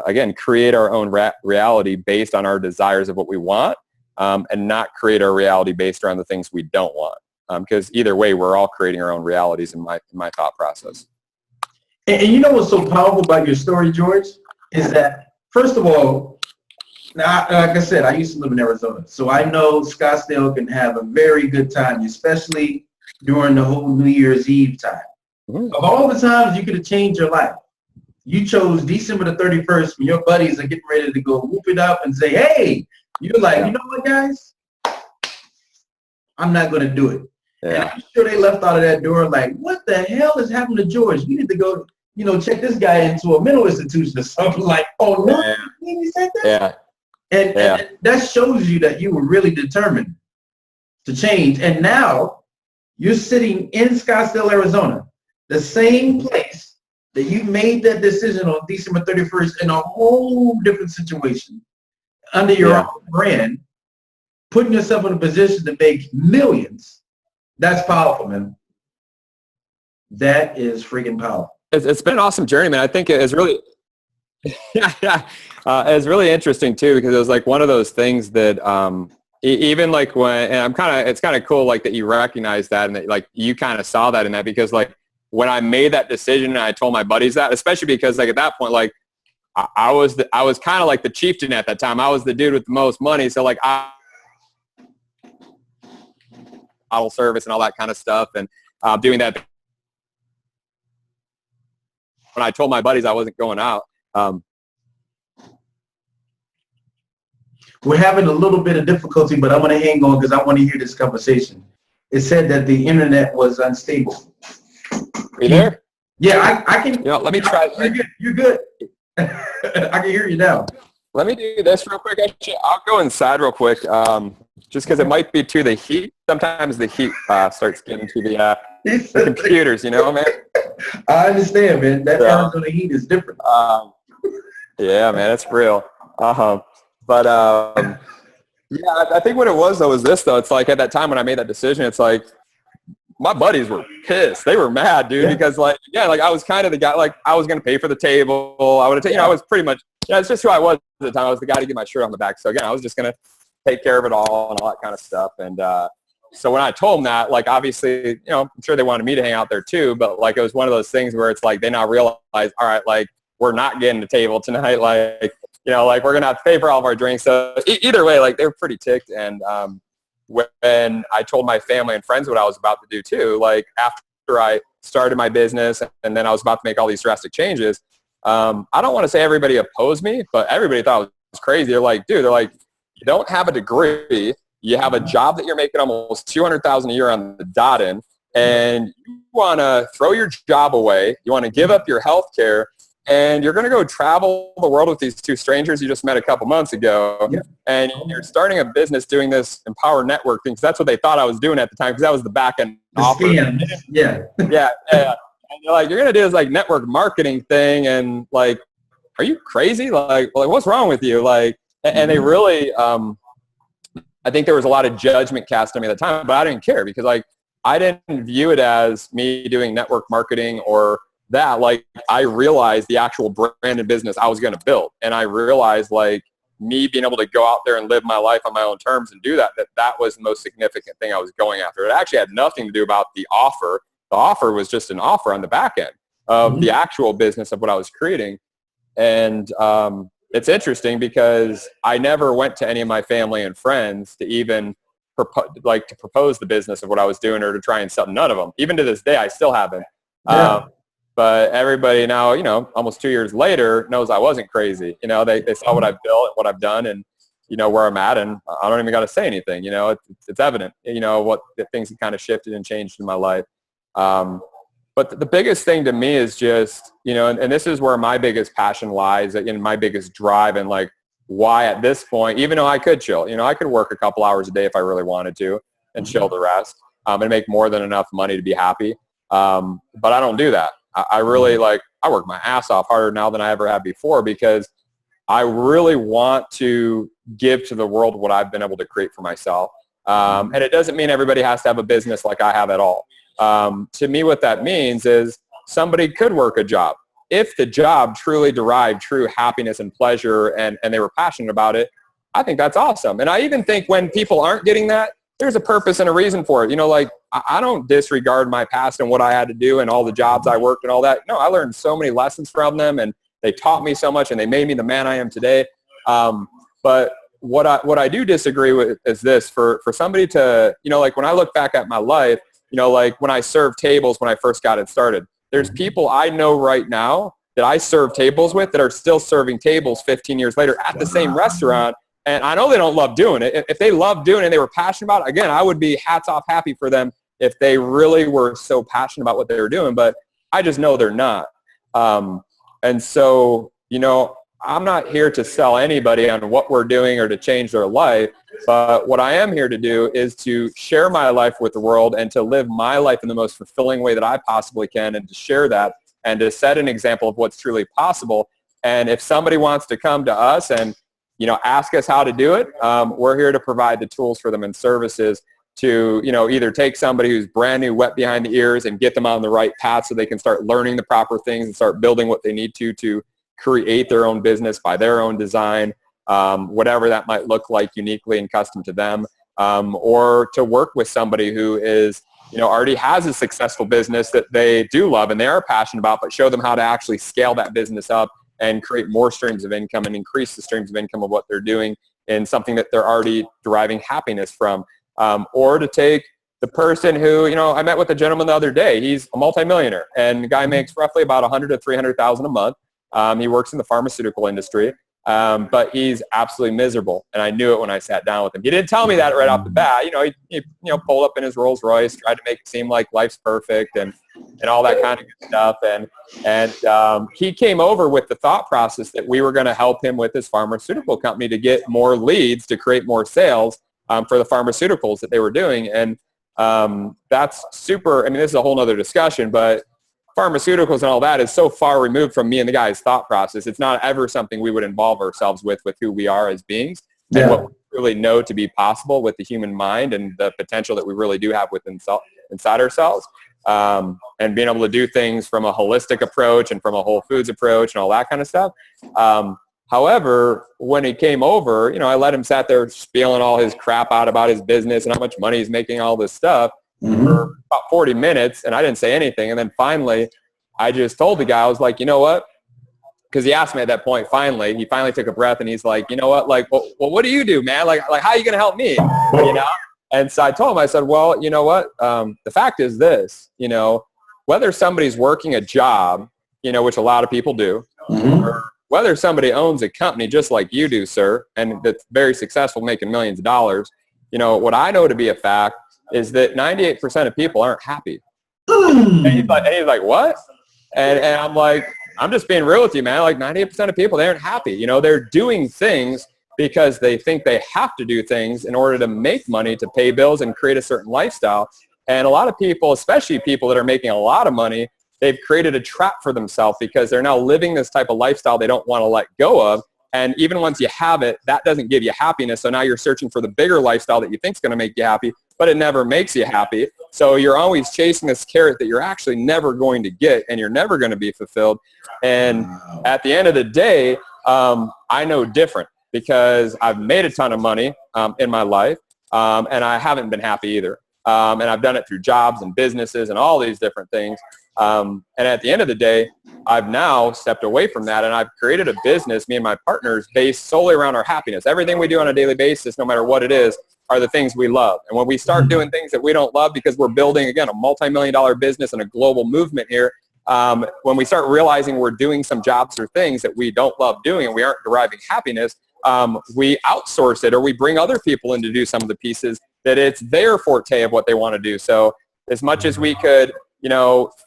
again, create our own reality based on our desires of what we want, and not create our reality based around the things we don't want. Because either way, we're all creating our own realities in my thought process. And you know what's so powerful about your story, George, is that, first of all, now, like I said, I used to live in Arizona, so I know Scottsdale can have a very good time, especially during the whole New Year's Eve time. Of all the times you could have changed your life, you chose December the 31st when your buddies are getting ready to go whoop it up and say, hey, you're like, you know what, guys? I'm not going to do it. Yeah. And I'm sure they left out of that door like, what the hell is happening to George? We need to go, check this guy into a mental institution or something. Like, oh, no, you said that? Yeah. And that shows you that you were really determined to change. And now you're sitting in Scottsdale, Arizona, the same place that you made that decision on December 31st in a whole different situation under your own brand, putting yourself in a position to make millions. That's powerful, man. That is freaking powerful. It's been an awesome journey, man. I think it's really, it's really interesting too, because it was like one of those things that, even like when, and it's kind of cool, like that you recognize that, and that like you kind of saw that in that, because like when I made that decision and I told my buddies that, especially because like at that point, like I was kind of like the chieftain at that time. I was the dude with the most money. So like model service and all that kind of stuff, and doing that. When I told my buddies I wasn't going out, we're having a little bit of difficulty, but I'm going to hang on because I want to hear this conversation. It said that the internet was unstable. Are you there? Yeah, I can. Let me try. You're good. I can hear you now. Let me do this real quick. Actually, I'll go inside real quick, just because it might be to the heat. Sometimes the heat starts getting to the computers, man. I understand, man. That Arizona heat is different. Yeah, man, it's real. But I think what it was though is this though. It's like at that time when I made that decision, it's like my buddies were pissed. They were mad, dude, because like I was kind of the guy. Like I was gonna pay for the table. I would have I was pretty much. It's just who I was at the time. I was the guy to get my shirt on the back. So again, I was just gonna take care of it all and all that kind of stuff. And so when I told them that, like obviously, I'm sure they wanted me to hang out there too. But like it was one of those things where it's like they now realize, all right, like we're not getting the table tonight. Like like we're gonna have to pay for all of our drinks. So either way, like they were pretty ticked. And when I told my family and friends what I was about to do too, like after I started my business and then I was about to make all these drastic changes, I don't want to say everybody opposed me, but everybody thought it was crazy. They're like, dude, you don't have a degree. You have a job that you're making almost $200,000 a year on the dot in, and you want to throw your job away. You want to give up your health care, and you're going to go travel the world with these two strangers you just met a couple months ago, and you're starting a business doing this Empower networking, because that's what they thought I was doing at the time, because that was the back end offer. Yeah. And they're like, you're going to do this like network marketing thing, and like, are you crazy? Like what's wrong with you? Like, and they really, I think there was a lot of judgment cast on me at the time, but I didn't care, because like I didn't view it as me doing network marketing or that. Like I realized the actual brand and business I was going to build, and I realized like me being able to go out there and live my life on my own terms and do that was the most significant thing I was going after. It actually had nothing to do about the offer. The offer was just an offer on the back end of the actual business of what I was creating. And it's interesting because I never went to any of my family and friends to even propose the business of what I was doing or to try and sell. None of them. Even to this day, I still haven't. But everybody now, almost 2 years later, knows I wasn't crazy. They saw what I've built, what I've done, and where I'm at, and I don't even got to say anything. It's evident. What the things have kind of shifted and changed in my life. But the biggest thing to me is just, and this is where my biggest passion lies, in my biggest drive, and like why at this point, even though I could chill, I could work a couple hours a day if I really wanted to and chill the rest, and make more than enough money to be happy. But I don't do that. I really I work my ass off harder now than I ever have before, because I really want to give to the world what I've been able to create for myself. And it doesn't mean everybody has to have a business like I have at all. To me, what that means is somebody could work a job. If the job truly derived true happiness and pleasure and they were passionate about it, I think that's awesome. And I even think when people aren't getting that, there's a purpose and a reason for it. I don't disregard my past and what I had to do and all the jobs I worked and all that. No, I learned so many lessons from them, and they taught me so much, and they made me the man I am today. But what I do disagree with is this: for somebody to, when I look back at my life, when I served tables when I first got it started, there's people I know right now that I serve tables with that are still serving tables 15 years later at the same restaurant. And I know they don't love doing it. If they love doing it and they were passionate about it, again, I would be hats off happy for them if they really were so passionate about what they were doing. But I just know they're not. And so, I'm not here to sell anybody on what we're doing or to change their life. But what I am here to do is to share my life with the world and to live my life in the most fulfilling way that I possibly can, and to share that and to set an example of what's truly possible. And if somebody wants to come to us and ask us how to do it, we're here to provide the tools for them and services to, either take somebody who's brand new, wet behind the ears, and get them on the right path so they can start learning the proper things and start building what they need to create their own business by their own design, whatever that might look like uniquely and custom to them, or to work with somebody who is, already has a successful business that they do love and they are passionate about, but show them how to actually scale that business up and create more streams of income and increase the streams of income of what they're doing in something that they're already deriving happiness from. Or to take the person who, I met with a gentleman the other day. He's a multimillionaire, and the guy makes roughly about $100,000 to $300,000 a month. He works in the pharmaceutical industry, but he's absolutely miserable. And I knew it when I sat down with him. He didn't tell me that right off the bat. He pulled up in his Rolls Royce, tried to make it seem like life's perfect and all that kind of good stuff. And he came over with the thought process that we were going to help him with his pharmaceutical company to get more leads, to create more sales for the pharmaceuticals that they were doing. And that's super, this is a whole nother discussion, but pharmaceuticals and all that is so far removed from me and the guy's thought process. It's not ever something we would involve ourselves with who we are as beings and what we really know to be possible with the human mind and the potential that we really do have inside ourselves. And being able to do things from a holistic approach and from a whole foods approach and all that kind of stuff. However, when he came over, I let him sat there spieling all his crap out about his business and how much money he's making, all this stuff for about 40 minutes. And I didn't say anything. And then finally, I just told the guy, I was like, you know what? Because he asked me at that point, he finally took a breath and he's like, you know what? Well, what do you do, man? Like how are you going to help me? And so I told him, I said, well, you know what? The fact is this, whether somebody's working a job, which a lot of people do, or whether somebody owns a company just like you do, sir, and that's very successful, making millions of dollars, what I know to be a fact is that 98% of people aren't happy. And he's like, what? And I'm like, I'm just being real with you, man. Like 98% of people, they aren't happy. They're doing things because they think they have to do things in order to make money, to pay bills and create a certain lifestyle. And a lot of people, especially people that are making a lot of money, they've created a trap for themselves because they're now living this type of lifestyle they don't want to let go of. And even once you have it, that doesn't give you happiness. So now you're searching for the bigger lifestyle that you think is going to make you happy, but it never makes you happy. So you're always chasing this carrot that you're actually never going to get, and you're never going to be fulfilled. And at the end of the day, I know different because I've made a ton of money in my life, and I haven't been happy either. And I've done it through jobs and businesses and all these different things. And at the end of the day, I've now stepped away from that, and I've created a business, me and my partners, based solely around our happiness. Everything we do on a daily basis, no matter what it is, are the things we love. And when we start doing things that we don't love because we're building, again, a multi-million-dollar business and a global movement here, when we start realizing we're doing some jobs or things that we don't love doing and we aren't deriving happiness, we outsource it or we bring other people in to do some of the pieces that it's their forte of what they want to do. So as much as we could,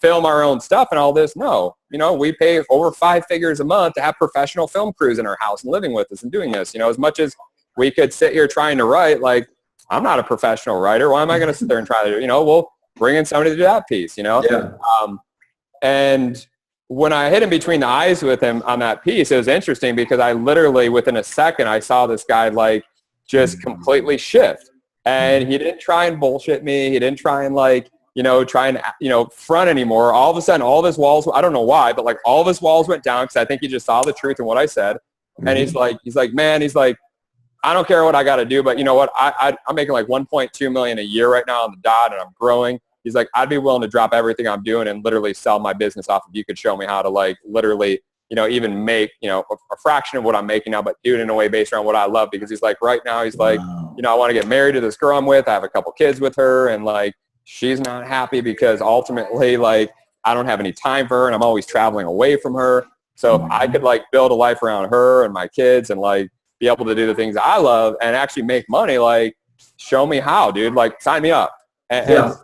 film our own stuff and all this, no, we pay over 5 figures a month to have professional film crews in our house and living with us and doing this. As much as we could sit here trying to write, like, I'm not a professional writer. Why am I going to sit there and try to do, we'll bring in somebody to do that piece, And when I hit him between the eyes with him on that piece, it was interesting because I literally, within a second, I saw this guy like just completely shift. And he didn't try and bullshit me. He didn't try and like, try and, front anymore. All of a sudden, all of his walls, I don't know why, but like all of his walls went down because I think he just saw the truth in what I said. And he's like, man, I don't care what I got to do, but you know what? I'm making like 1.2 million a year right now on the dot, and I'm growing. He's like, I'd be willing to drop everything I'm doing and literally sell my business off if you could show me how to like literally, even make, a fraction of what I'm making now, but do it in a way based around what I love. Because he's like, right now, he's like, I want to get married to this girl I'm with. I have a couple kids with her, and like, she's not happy because ultimately, like, I don't have any time for her, and I'm always traveling away from her. So if I could like build a life around her and my kids and like be able to do the things I love and actually make money, like, show me how, dude. Like, sign me up. And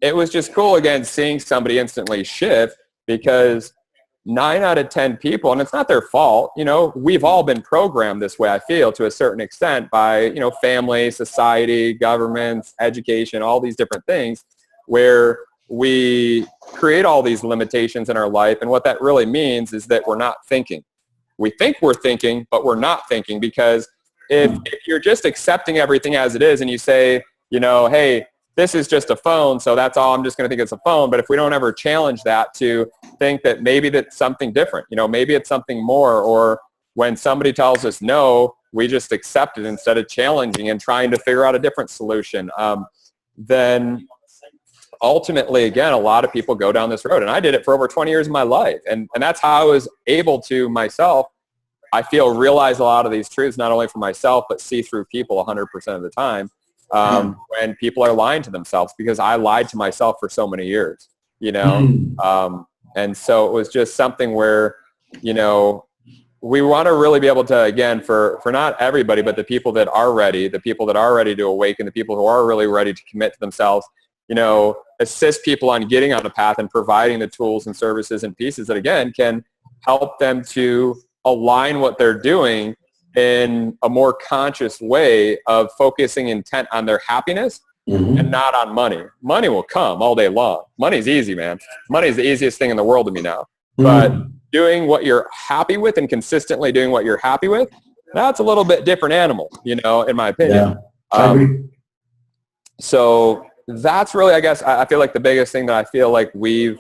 it was just cool, again, seeing somebody instantly shift, because 9 out of 10 people, and it's not their fault, we've all been programmed this way, I feel, to a certain extent by, family, society, governments, education, all these different things, where we create all these limitations in our life. And what that really means is that we're not thinking. We think we're thinking, but we're not thinking, because if you're just accepting everything as it is and you say, hey, this is just a phone, so that's all, I'm just going to think it's a phone. But if we don't ever challenge that to think that maybe that's something different, maybe it's something more, or when somebody tells us no, we just accept it instead of challenging and trying to figure out a different solution, then ultimately, again, a lot of people go down this road. And I did it for over 20 years of my life. And that's how I was able to myself, I feel, realize a lot of these truths, not only for myself, but see through people 100% of the time. When people are lying to themselves, because I lied to myself for so many years, and so it was just something where, we want to really be able to, again, for not everybody, but the people that are ready, to awaken, the people who are really ready to commit to themselves, assist people on getting on a path and providing the tools and services and pieces that, again, can help them to align what they're doing in a more conscious way of focusing intent on their happiness and not on money. Money will come all day long. Money's easy, man. Money's the easiest thing in the world to me now. But doing what you're happy with and consistently doing what you're happy with, that's a little bit different animal, in my opinion. So that's really, I guess, I feel like the biggest thing that I feel like we've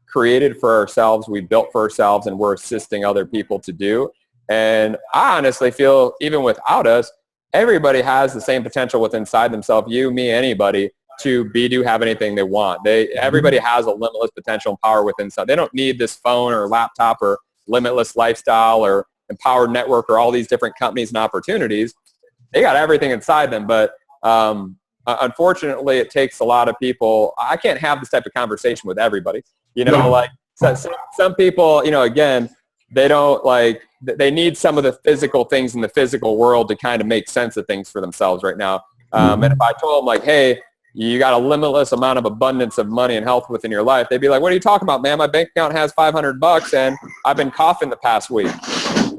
created for ourselves, we built for ourselves, and we're assisting other people to do. And I honestly feel, even without us, everybody has the same potential within inside themselves, you, me, anybody, to do have anything they want. Everybody has a limitless potential and power within inside. They don't need this phone or laptop or limitless lifestyle or empowered network or all these different companies and opportunities. They got everything inside them. But unfortunately, it takes a lot of people. I can't have this type of conversation with everybody. Like some people, again, they don't they need some of the physical things in the physical world to kind of make sense of things for themselves right now. And if I told them, like, hey, you got a limitless amount of abundance of money and health within your life, they'd be like, what are you talking about, man? My bank account has $500 and I've been coughing the past week.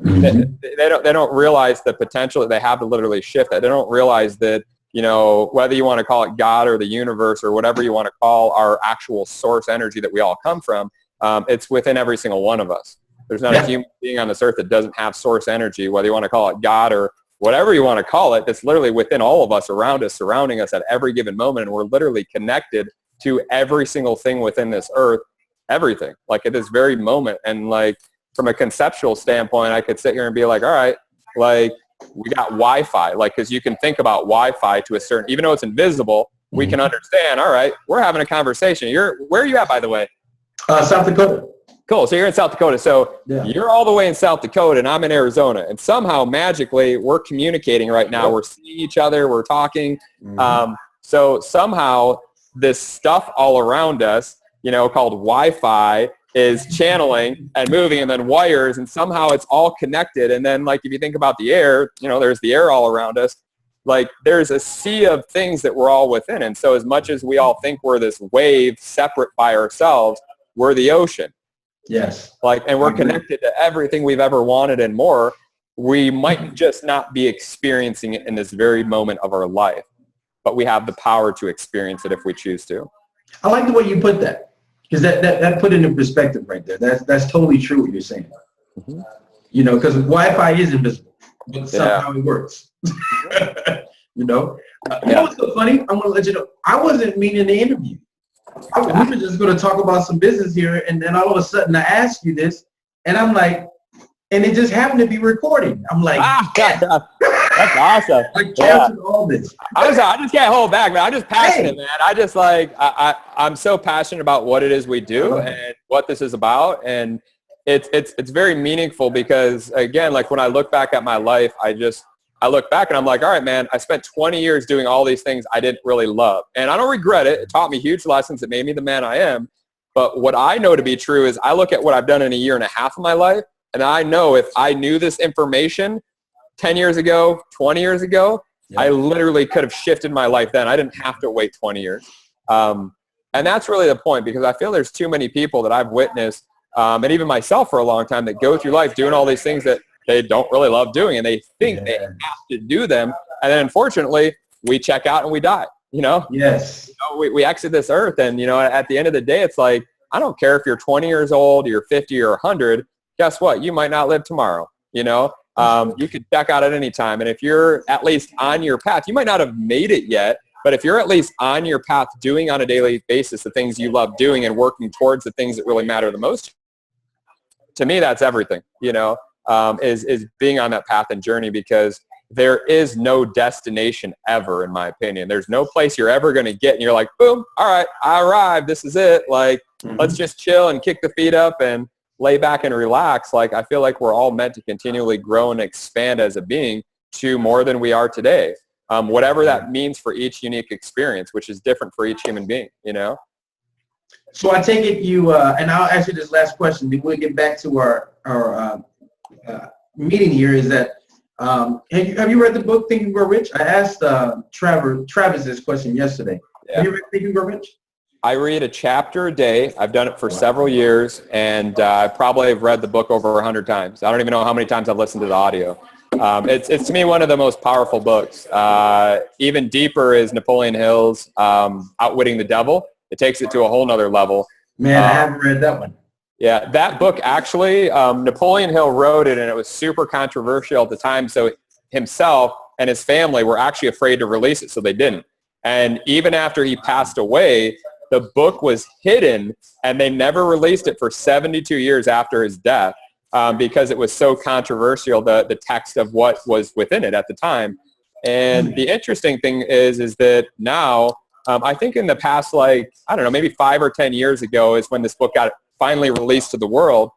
They don't realize the potential that they have to literally shift that. They don't realize that, whether you want to call it God or the universe or whatever you want to call our actual source energy that we all come from, it's within every single one of us. There's not a human being on this earth that doesn't have source energy, whether you want to call it God or whatever you want to call it. It's literally within all of us, around us, surrounding us at every given moment. And we're literally connected to every single thing within this earth, everything, like at this very moment. And like from a conceptual standpoint, I could sit here and be like, all right, like we got Wi-Fi, like, because you can think about Wi-Fi to a certain, even though it's invisible, we can understand, all right, we're having a conversation. Where are you at, by the way? South Dakota. Cool. So you're in South Dakota. So you're all the way in South Dakota and I'm in Arizona. And somehow magically we're communicating right now. We're seeing each other. We're talking. So somehow this stuff all around us, called Wi-Fi, is channeling and moving, and then wires, and somehow it's all connected. And then like if you think about the air, there's the air all around us. Like there's a sea of things that we're all within. And so as much as we all think we're this wave separate by ourselves, we're the ocean. Yes. And we're connected to everything we've ever wanted and more. We might just not be experiencing it in this very moment of our life, but we have the power to experience it if we choose to. I like the way you put that. Because that put it in perspective right there. That's totally true what you're saying. Mm-hmm. You know, because Wi-Fi is invisible, but somehow it works. You know? You know what's so funny? I'm going to let you know. I wasn't meaning to interview. We were just going to talk about some business here, and then all of a sudden I asked you this, and I'm like, and it just happened to be recording. I'm like, that's awesome. I captured all this. I just can't hold back, man. I'm just passionate, man. I just like, I'm so passionate about what it is we do and what this is about. And it's very meaningful because, again, like when I look back at my life, I look back and I'm like, all right, man, I spent 20 years doing all these things I didn't really love. And I don't regret it. It taught me huge lessons. It made me the man I am. But what I know to be true is I look at what I've done in a year and a half of my life, and I know if I knew this information 10 years ago, 20 years ago, I literally could have shifted my life then. I didn't have to wait 20 years. And that's really the point, because I feel there's too many people that I've witnessed, and even myself for a long time, that go through life doing all these things that they don't really love doing, and they think they have to do them. And then unfortunately, we check out and we die, you know? Yes. You know, we exit this earth, and, you know, at the end of the day, it's like, I don't care if you're 20 years old, you're 50 or 100, guess what? You might not live tomorrow, you know? You could check out at any time. And if you're at least on your path, you might not have made it yet, but if you're at least on your path doing on a daily basis the things you love doing and working towards the things that really matter the most, to me, that's everything, you know? Is being on that path and journey, because there is no destination ever, in my opinion. There's no place you're ever going to get and you're like, boom, all right, I arrived. This is it. Like, let's just chill and kick the feet up and lay back and relax. Like, I feel like we're all meant to continually grow and expand as a being to more than we are today. Whatever that means for each unique experience, which is different for each human being, you know? So I take it you, and I'll ask you this last question, then we'll get back to our meeting here, is that have you read the book Think and Grow Rich? I asked Travis this question yesterday. Yeah. Have you read Think and Grow Rich? I read a chapter a day. I've done it for several years, and I probably have read the book over 100 times. I don't even know how many times I've listened to the audio. It's to me one of the most powerful books. Even deeper is Napoleon Hill's Outwitting the Devil. It takes it to a whole nother level. Man, I haven't read that one. Yeah, that book actually, Napoleon Hill wrote it, and it was super controversial at the time. So himself and his family were actually afraid to release it, so they didn't. And even after he passed away, the book was hidden, and they never released it for 72 years after his death because it was so controversial, the text of what was within it at the time. And the interesting thing is that now, I think in the past, like, I don't know, maybe 5 or 10 years ago is when this book got finally released to the world,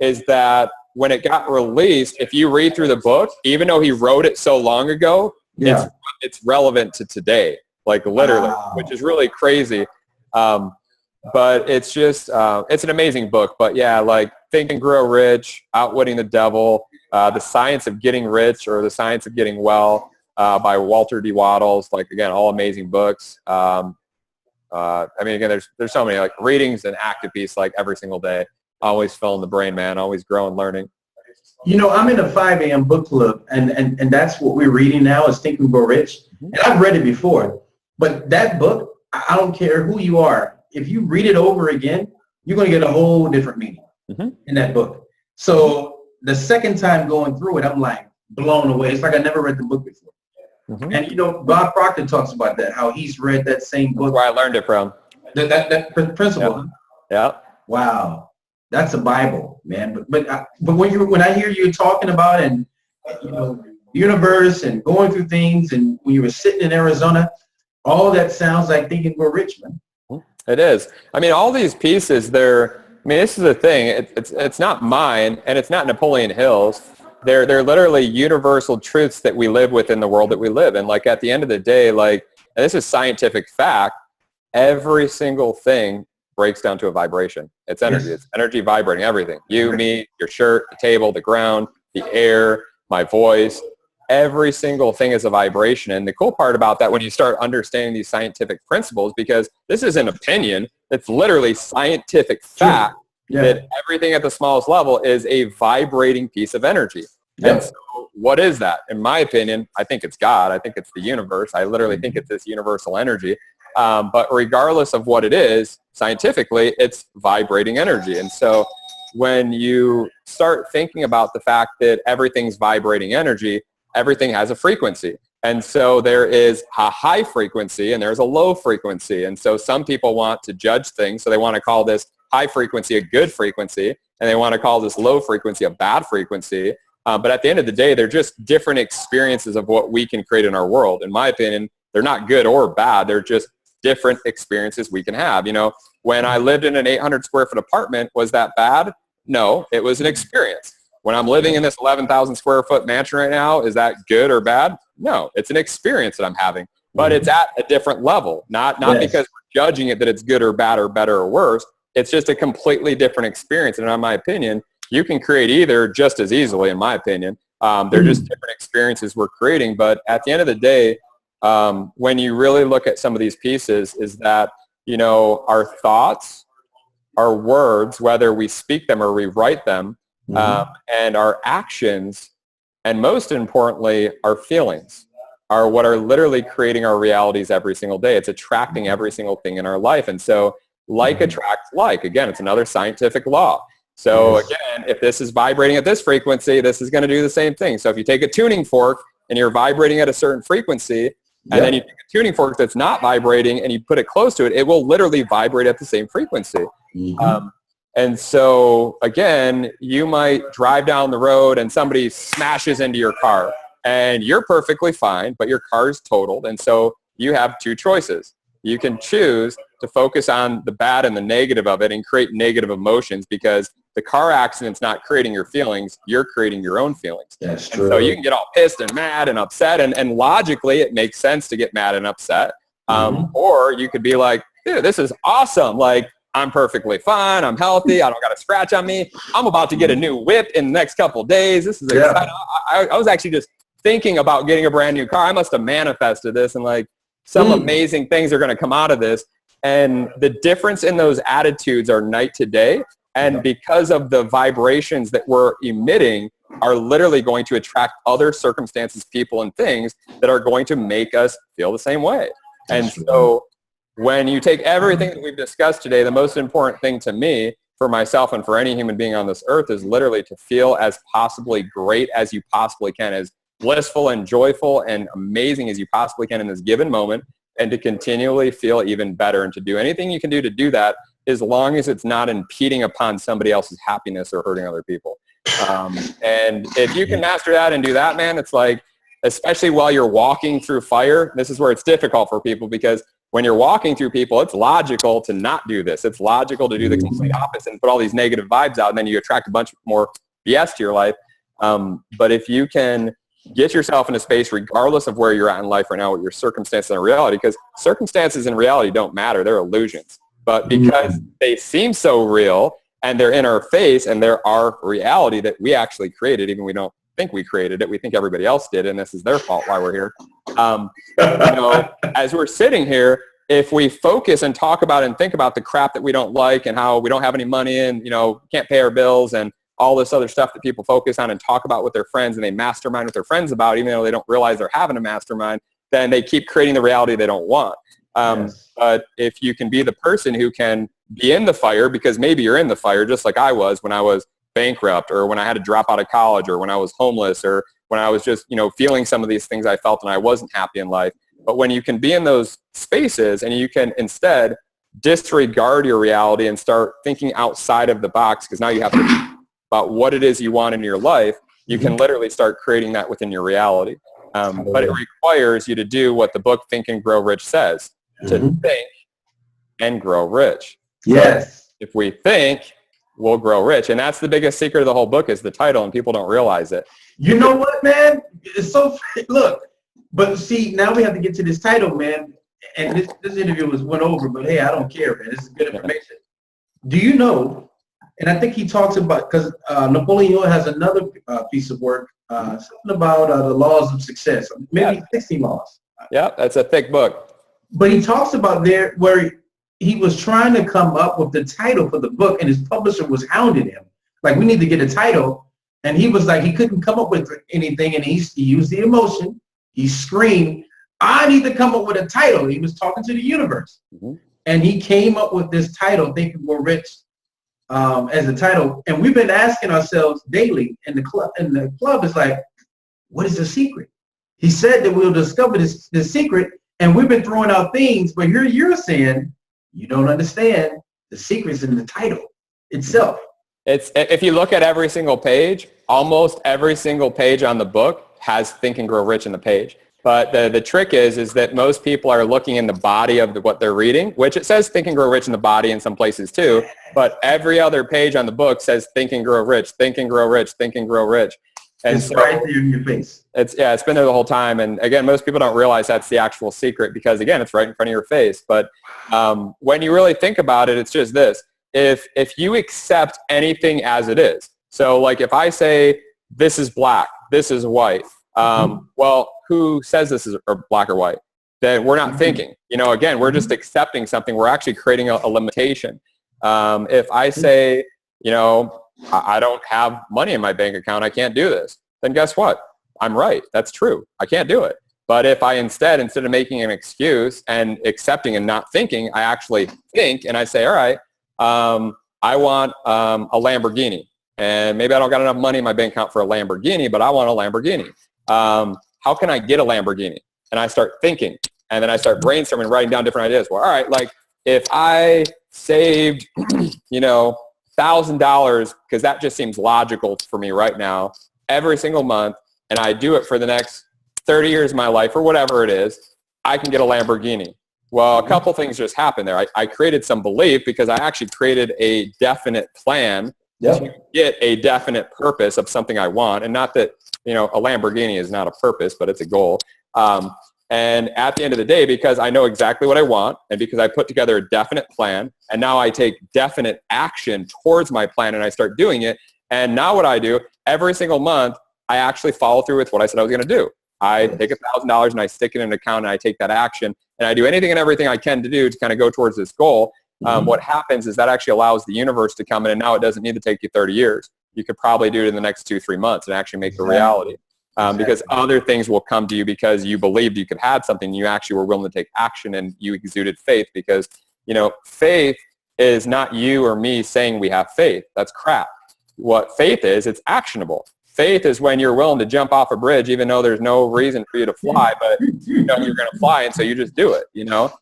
is that when it got released, if you read through the book, even though he wrote it so long ago, it's relevant to today, like literally, which is really crazy. But it's just, it's an amazing book. But yeah, like Think and Grow Rich, Outwitting the Devil, The Science of Getting Rich or The Science of Getting Well by Walter D. Wattles, like, again, all amazing books. I mean, again, there's so many, like, readings and active piece, like, every single day. Always filling the brain, man. Always growing, learning. You know, I'm in a 5 a.m. book club, and that's what we're reading now is Think and Grow Rich. And I've read it before, but that book, I don't care who you are. If you read it over again, you're going to get a whole different meaning in that book. So the second time going through it, I'm like blown away. It's like I never read the book before. And, you know, Bob Proctor talks about that, how he's read that same book. That's where I learned it from. That principle. Yeah. Wow. That's a Bible, man. But when I hear you talking about and, you know, universe and going through things, and when you were sitting in Arizona, all that sounds like Think and Grow Rich, man. It is. I mean, all these pieces, I mean, this is the thing. It's not mine, and it's not Napoleon Hill's. They're literally universal truths that we live with in the world that we live in. Like, at the end of the day, like, and this is scientific fact, every single thing breaks down to a vibration. It's energy. It's energy vibrating everything. You, me, your shirt, the table, the ground, the air, my voice. Every single thing is a vibration. And the cool part about that, when you start understanding these scientific principles, because this is an opinion, it's literally scientific fact that everything at the smallest level is a vibrating piece of energy. And so what is that? In my opinion, I think it's God. I think it's the universe. I literally think it's this universal energy. But regardless of what it is, scientifically, it's vibrating energy. And so when you start thinking about the fact that everything's vibrating energy, everything has a frequency. And so there is a high frequency and there's a low frequency. And so some people want to judge things. So they want to call this high frequency a good frequency, and they want to call this low frequency a bad frequency. But at the end of the day, they're just different experiences of what we can create in our world. In my opinion, they're not good or bad. They're just different experiences we can have. You know, when I lived in an 800 square foot apartment, was that bad? No, it was an experience. When I'm living in this 11,000 square foot mansion right now, is that good or bad? No, it's an experience that I'm having, but it's at a different level, not because we're judging it that it's good or bad or better or worse. It's just a completely different experience. And in my opinion, you can create either just as easily, in my opinion. They're just different experiences we're creating. But at the end of the day, when you really look at some of these pieces, is that, you know, our thoughts, our words, whether we speak them or we write them, and our actions, and most importantly, our feelings are what are literally creating our realities every single day. It's attracting every single thing in our life. And so like attracts like. Again, it's another scientific law. So again, if this is vibrating at this frequency, this is going to do the same thing. So if you take a tuning fork and you're vibrating at a certain frequency, and then you take a tuning fork that's not vibrating and you put it close to it, it will literally vibrate at the same frequency. And so again, you might drive down the road and somebody smashes into your car and you're perfectly fine, but your car is totaled. And so you have two choices. You can choose to focus on the bad and the negative of it and create negative emotions, because the car accident's not creating your feelings, you're creating your own feelings. That's true. So you can get all pissed and mad and upset, and logically it makes sense to get mad and upset. Or you could be like, dude, this is awesome. Like, I'm perfectly fine. I'm healthy. I don't got a scratch on me. I'm about to get a new whip in the next couple of days. This is exciting. I was actually just thinking about getting a brand new car. I must have manifested this, and like some amazing things are going to come out of this. And the difference in those attitudes are night to day. And because of the vibrations that we're emitting are literally going to attract other circumstances, people, and things that are going to make us feel the same way. And so when you take everything that we've discussed today, the most important thing to me, for myself and for any human being on this earth, is literally to feel as possibly great as you possibly can, as blissful and joyful and amazing as you possibly can in this given moment, and to continually feel even better, and to do anything you can do to do that, as long as it's not impeding upon somebody else's happiness or hurting other people. And if you can master that and do that, man, it's like, especially while you're walking through fire, this is where it's difficult for people, because when you're walking through people, it's logical to not do this. It's logical to do the complete opposite and put all these negative vibes out, and then you attract a bunch more BS to your life. But if you can get yourself in a space, regardless of where you're at in life right now, with your circumstances and reality, because circumstances and reality don't matter. They're illusions. But because they seem so real and they're in our face and they're our reality that we actually created, even we don't think we created it, we think everybody else did, and this is their fault why we're here. As we're sitting here, if we focus and talk about and think about the crap that we don't like and how we don't have any money and, can't pay our bills and all this other stuff that people focus on and talk about with their friends, and they mastermind with their friends about, even though they don't realize they're having a mastermind, then they keep creating the reality they don't want. But if you can be the person who can be in the fire, because maybe you're in the fire just like I was when I was bankrupt, or when I had to drop out of college, or when I was homeless, or when I was just, feeling some of these things I felt and I wasn't happy in life. But when you can be in those spaces and you can instead disregard your reality and start thinking outside of the box, because now you have to think about what it is you want in your life, you can literally start creating that within your reality. But it requires you to do what the book Think and Grow Rich says, to think and grow rich. Yes. So if we think, we'll grow rich. And that's the biggest secret of the whole book, is the title, and people don't realize it. You know what, man? It's so, look, but see, now we have to get to this title, man. And this interview went over, but hey, I don't care, man. This is good information. Do you know, and I think he talks about, because Napoleon Hill has another piece of work, something about the laws of success, maybe 60 laws. Yeah, that's a thick book. But he talks about there where he was trying to come up with the title for the book, and his publisher was hounding him. Like, we need to get a title. And he was like, he couldn't come up with anything, and he used the emotion. He screamed, I need to come up with a title. He was talking to the universe. And he came up with this title, Think and Grow Rich, as a title. And we've been asking ourselves daily in the club. And the club is like, what is the secret? He said that we'll discover this secret. And we've been throwing out things, but here you're saying you don't understand the secrets in the title itself. It's, if you look at every single page, almost every single page on the book has Think and Grow Rich in the page. But the trick is that most people are looking in the body of what they're reading, which it says Think and Grow Rich in the body in some places too. But every other page on the book says Think and Grow Rich, Think and Grow Rich, Think and Grow Rich. And it's right there in your face. It's been there the whole time. And again, most people don't realize that's the actual secret because again, it's right in front of your face. But when you really think about it, it's just this. If you accept anything as it is, so like if I say this is black, this is white, well, who says this is black or white? Then we're not thinking. You know, again, we're just accepting something. We're actually creating a limitation. If I say, you know, I don't have money in my bank account, I can't do this, then guess what? I'm right. That's true. I can't do it. But if I instead of making an excuse and accepting and not thinking, I actually think and I say, all right, I want a Lamborghini. And maybe I don't got enough money in my bank account for a Lamborghini, but I want a Lamborghini. How can I get a Lamborghini? And I start thinking. And then I start brainstorming, writing down different ideas. Well, all right, like if I saved, you know, $1,000, because that just seems logical for me right now, every single month, and I do it for the next 30 years of my life or whatever it is, I can get a Lamborghini. Well, a couple things just happened there. I created some belief because I actually created a definite plan to get a definite purpose of something I want. And not that, you know, a Lamborghini is not a purpose, but it's a goal. And at the end of the day, because I know exactly what I want and because I put together a definite plan and now I take definite action towards my plan and I start doing it. And now what I do every single month, I actually follow through with what I said I was going to do. I take $1,000 and I stick it in an account and I take that action and I do anything and everything I can to do to kind of go towards this goal. What happens is that actually allows the universe to come in and now it doesn't need to take you 30 years. You could probably do it in the next 2-3 months and actually make it a reality. Because other things will come to you because you believed you could have something. You actually were willing to take action and you exuded faith because, you know, faith is not you or me saying we have faith. That's crap. What faith is, it's actionable. Faith is when you're willing to jump off a bridge even though there's no reason for you to fly, but you know you're going to fly and so you just do it, you know.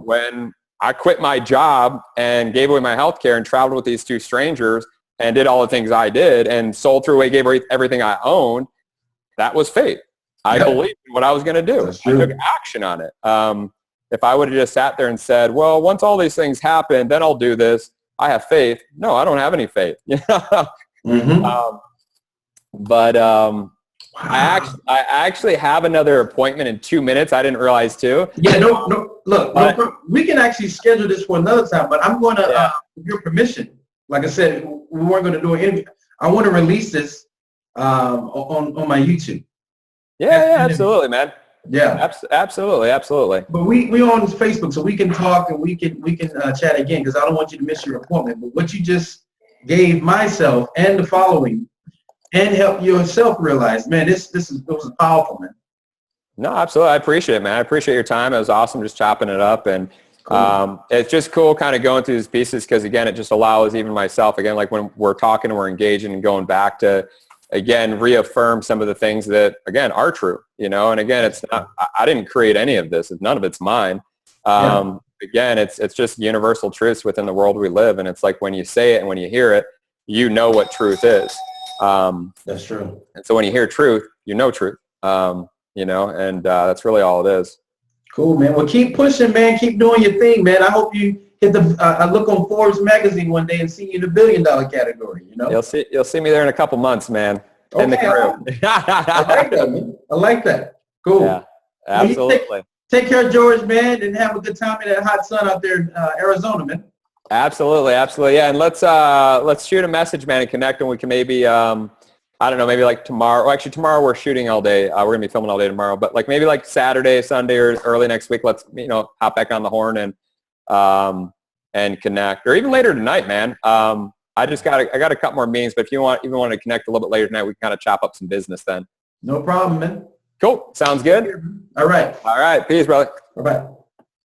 When I quit my job and gave away my health care and traveled with these two strangers and did all the things I did and sold through away, gave away everything I owned, that was faith. I believed in what I was going to do. I took action on it. If I would have just sat there and said, well, once all these things happen, then I'll do this. I have faith. No, I don't have any faith. I actually have another appointment in 2 minutes. I didn't realize too. Yeah, look, we can actually schedule this for another time, but I'm going to, with your permission, like I said, we weren't going to do an interview. I want to release this on my YouTube. Yeah, absolutely, man. Yeah, absolutely. But we on Facebook, so we can talk and we can chat again because I don't want you to miss your appointment. But what you just gave myself and the following, and help yourself realize, man, it was powerful, man. No, absolutely. I appreciate it, man. I appreciate your time. It was awesome just chopping it up. And it's just cool kind of going through these pieces because, again, it just allows even myself, again, like when we're talking and we're engaging and going back to, again, reaffirm some of the things that, again, are true, you know. And, again, it's not, I didn't create any of this. None of it's mine. Again, it's just universal truths within the world we live. And it's like when you say it and when you hear it, you know what truth is. That's true. And so when you hear truth, you know truth, you know, and that's really all it is. Cool, man. Well, keep pushing, man. Keep doing your thing, man. I hope you hit I look on Forbes magazine one day and see you in the $1 billion category, you know? You'll see me there in a couple months, man. In the crew. I like that, man. I like that. Cool. Yeah, absolutely. Well, take care, George, man, and have a good time in that hot sun out there in Arizona, man. Absolutely. Yeah, and let's shoot a message, man, and connect, and we can maybe I don't know, maybe like tomorrow. Well, actually, tomorrow we're shooting all day. We're gonna be filming all day tomorrow, but like maybe like Saturday, Sunday, or early next week. Let's hop back on the horn and connect, or even later tonight, man. I got a couple more meetings, but if you want to connect a little bit later tonight, we can kind of chop up some business then. No problem, man. Cool. Sounds good. All right. All right. Peace, brother. Bye-bye.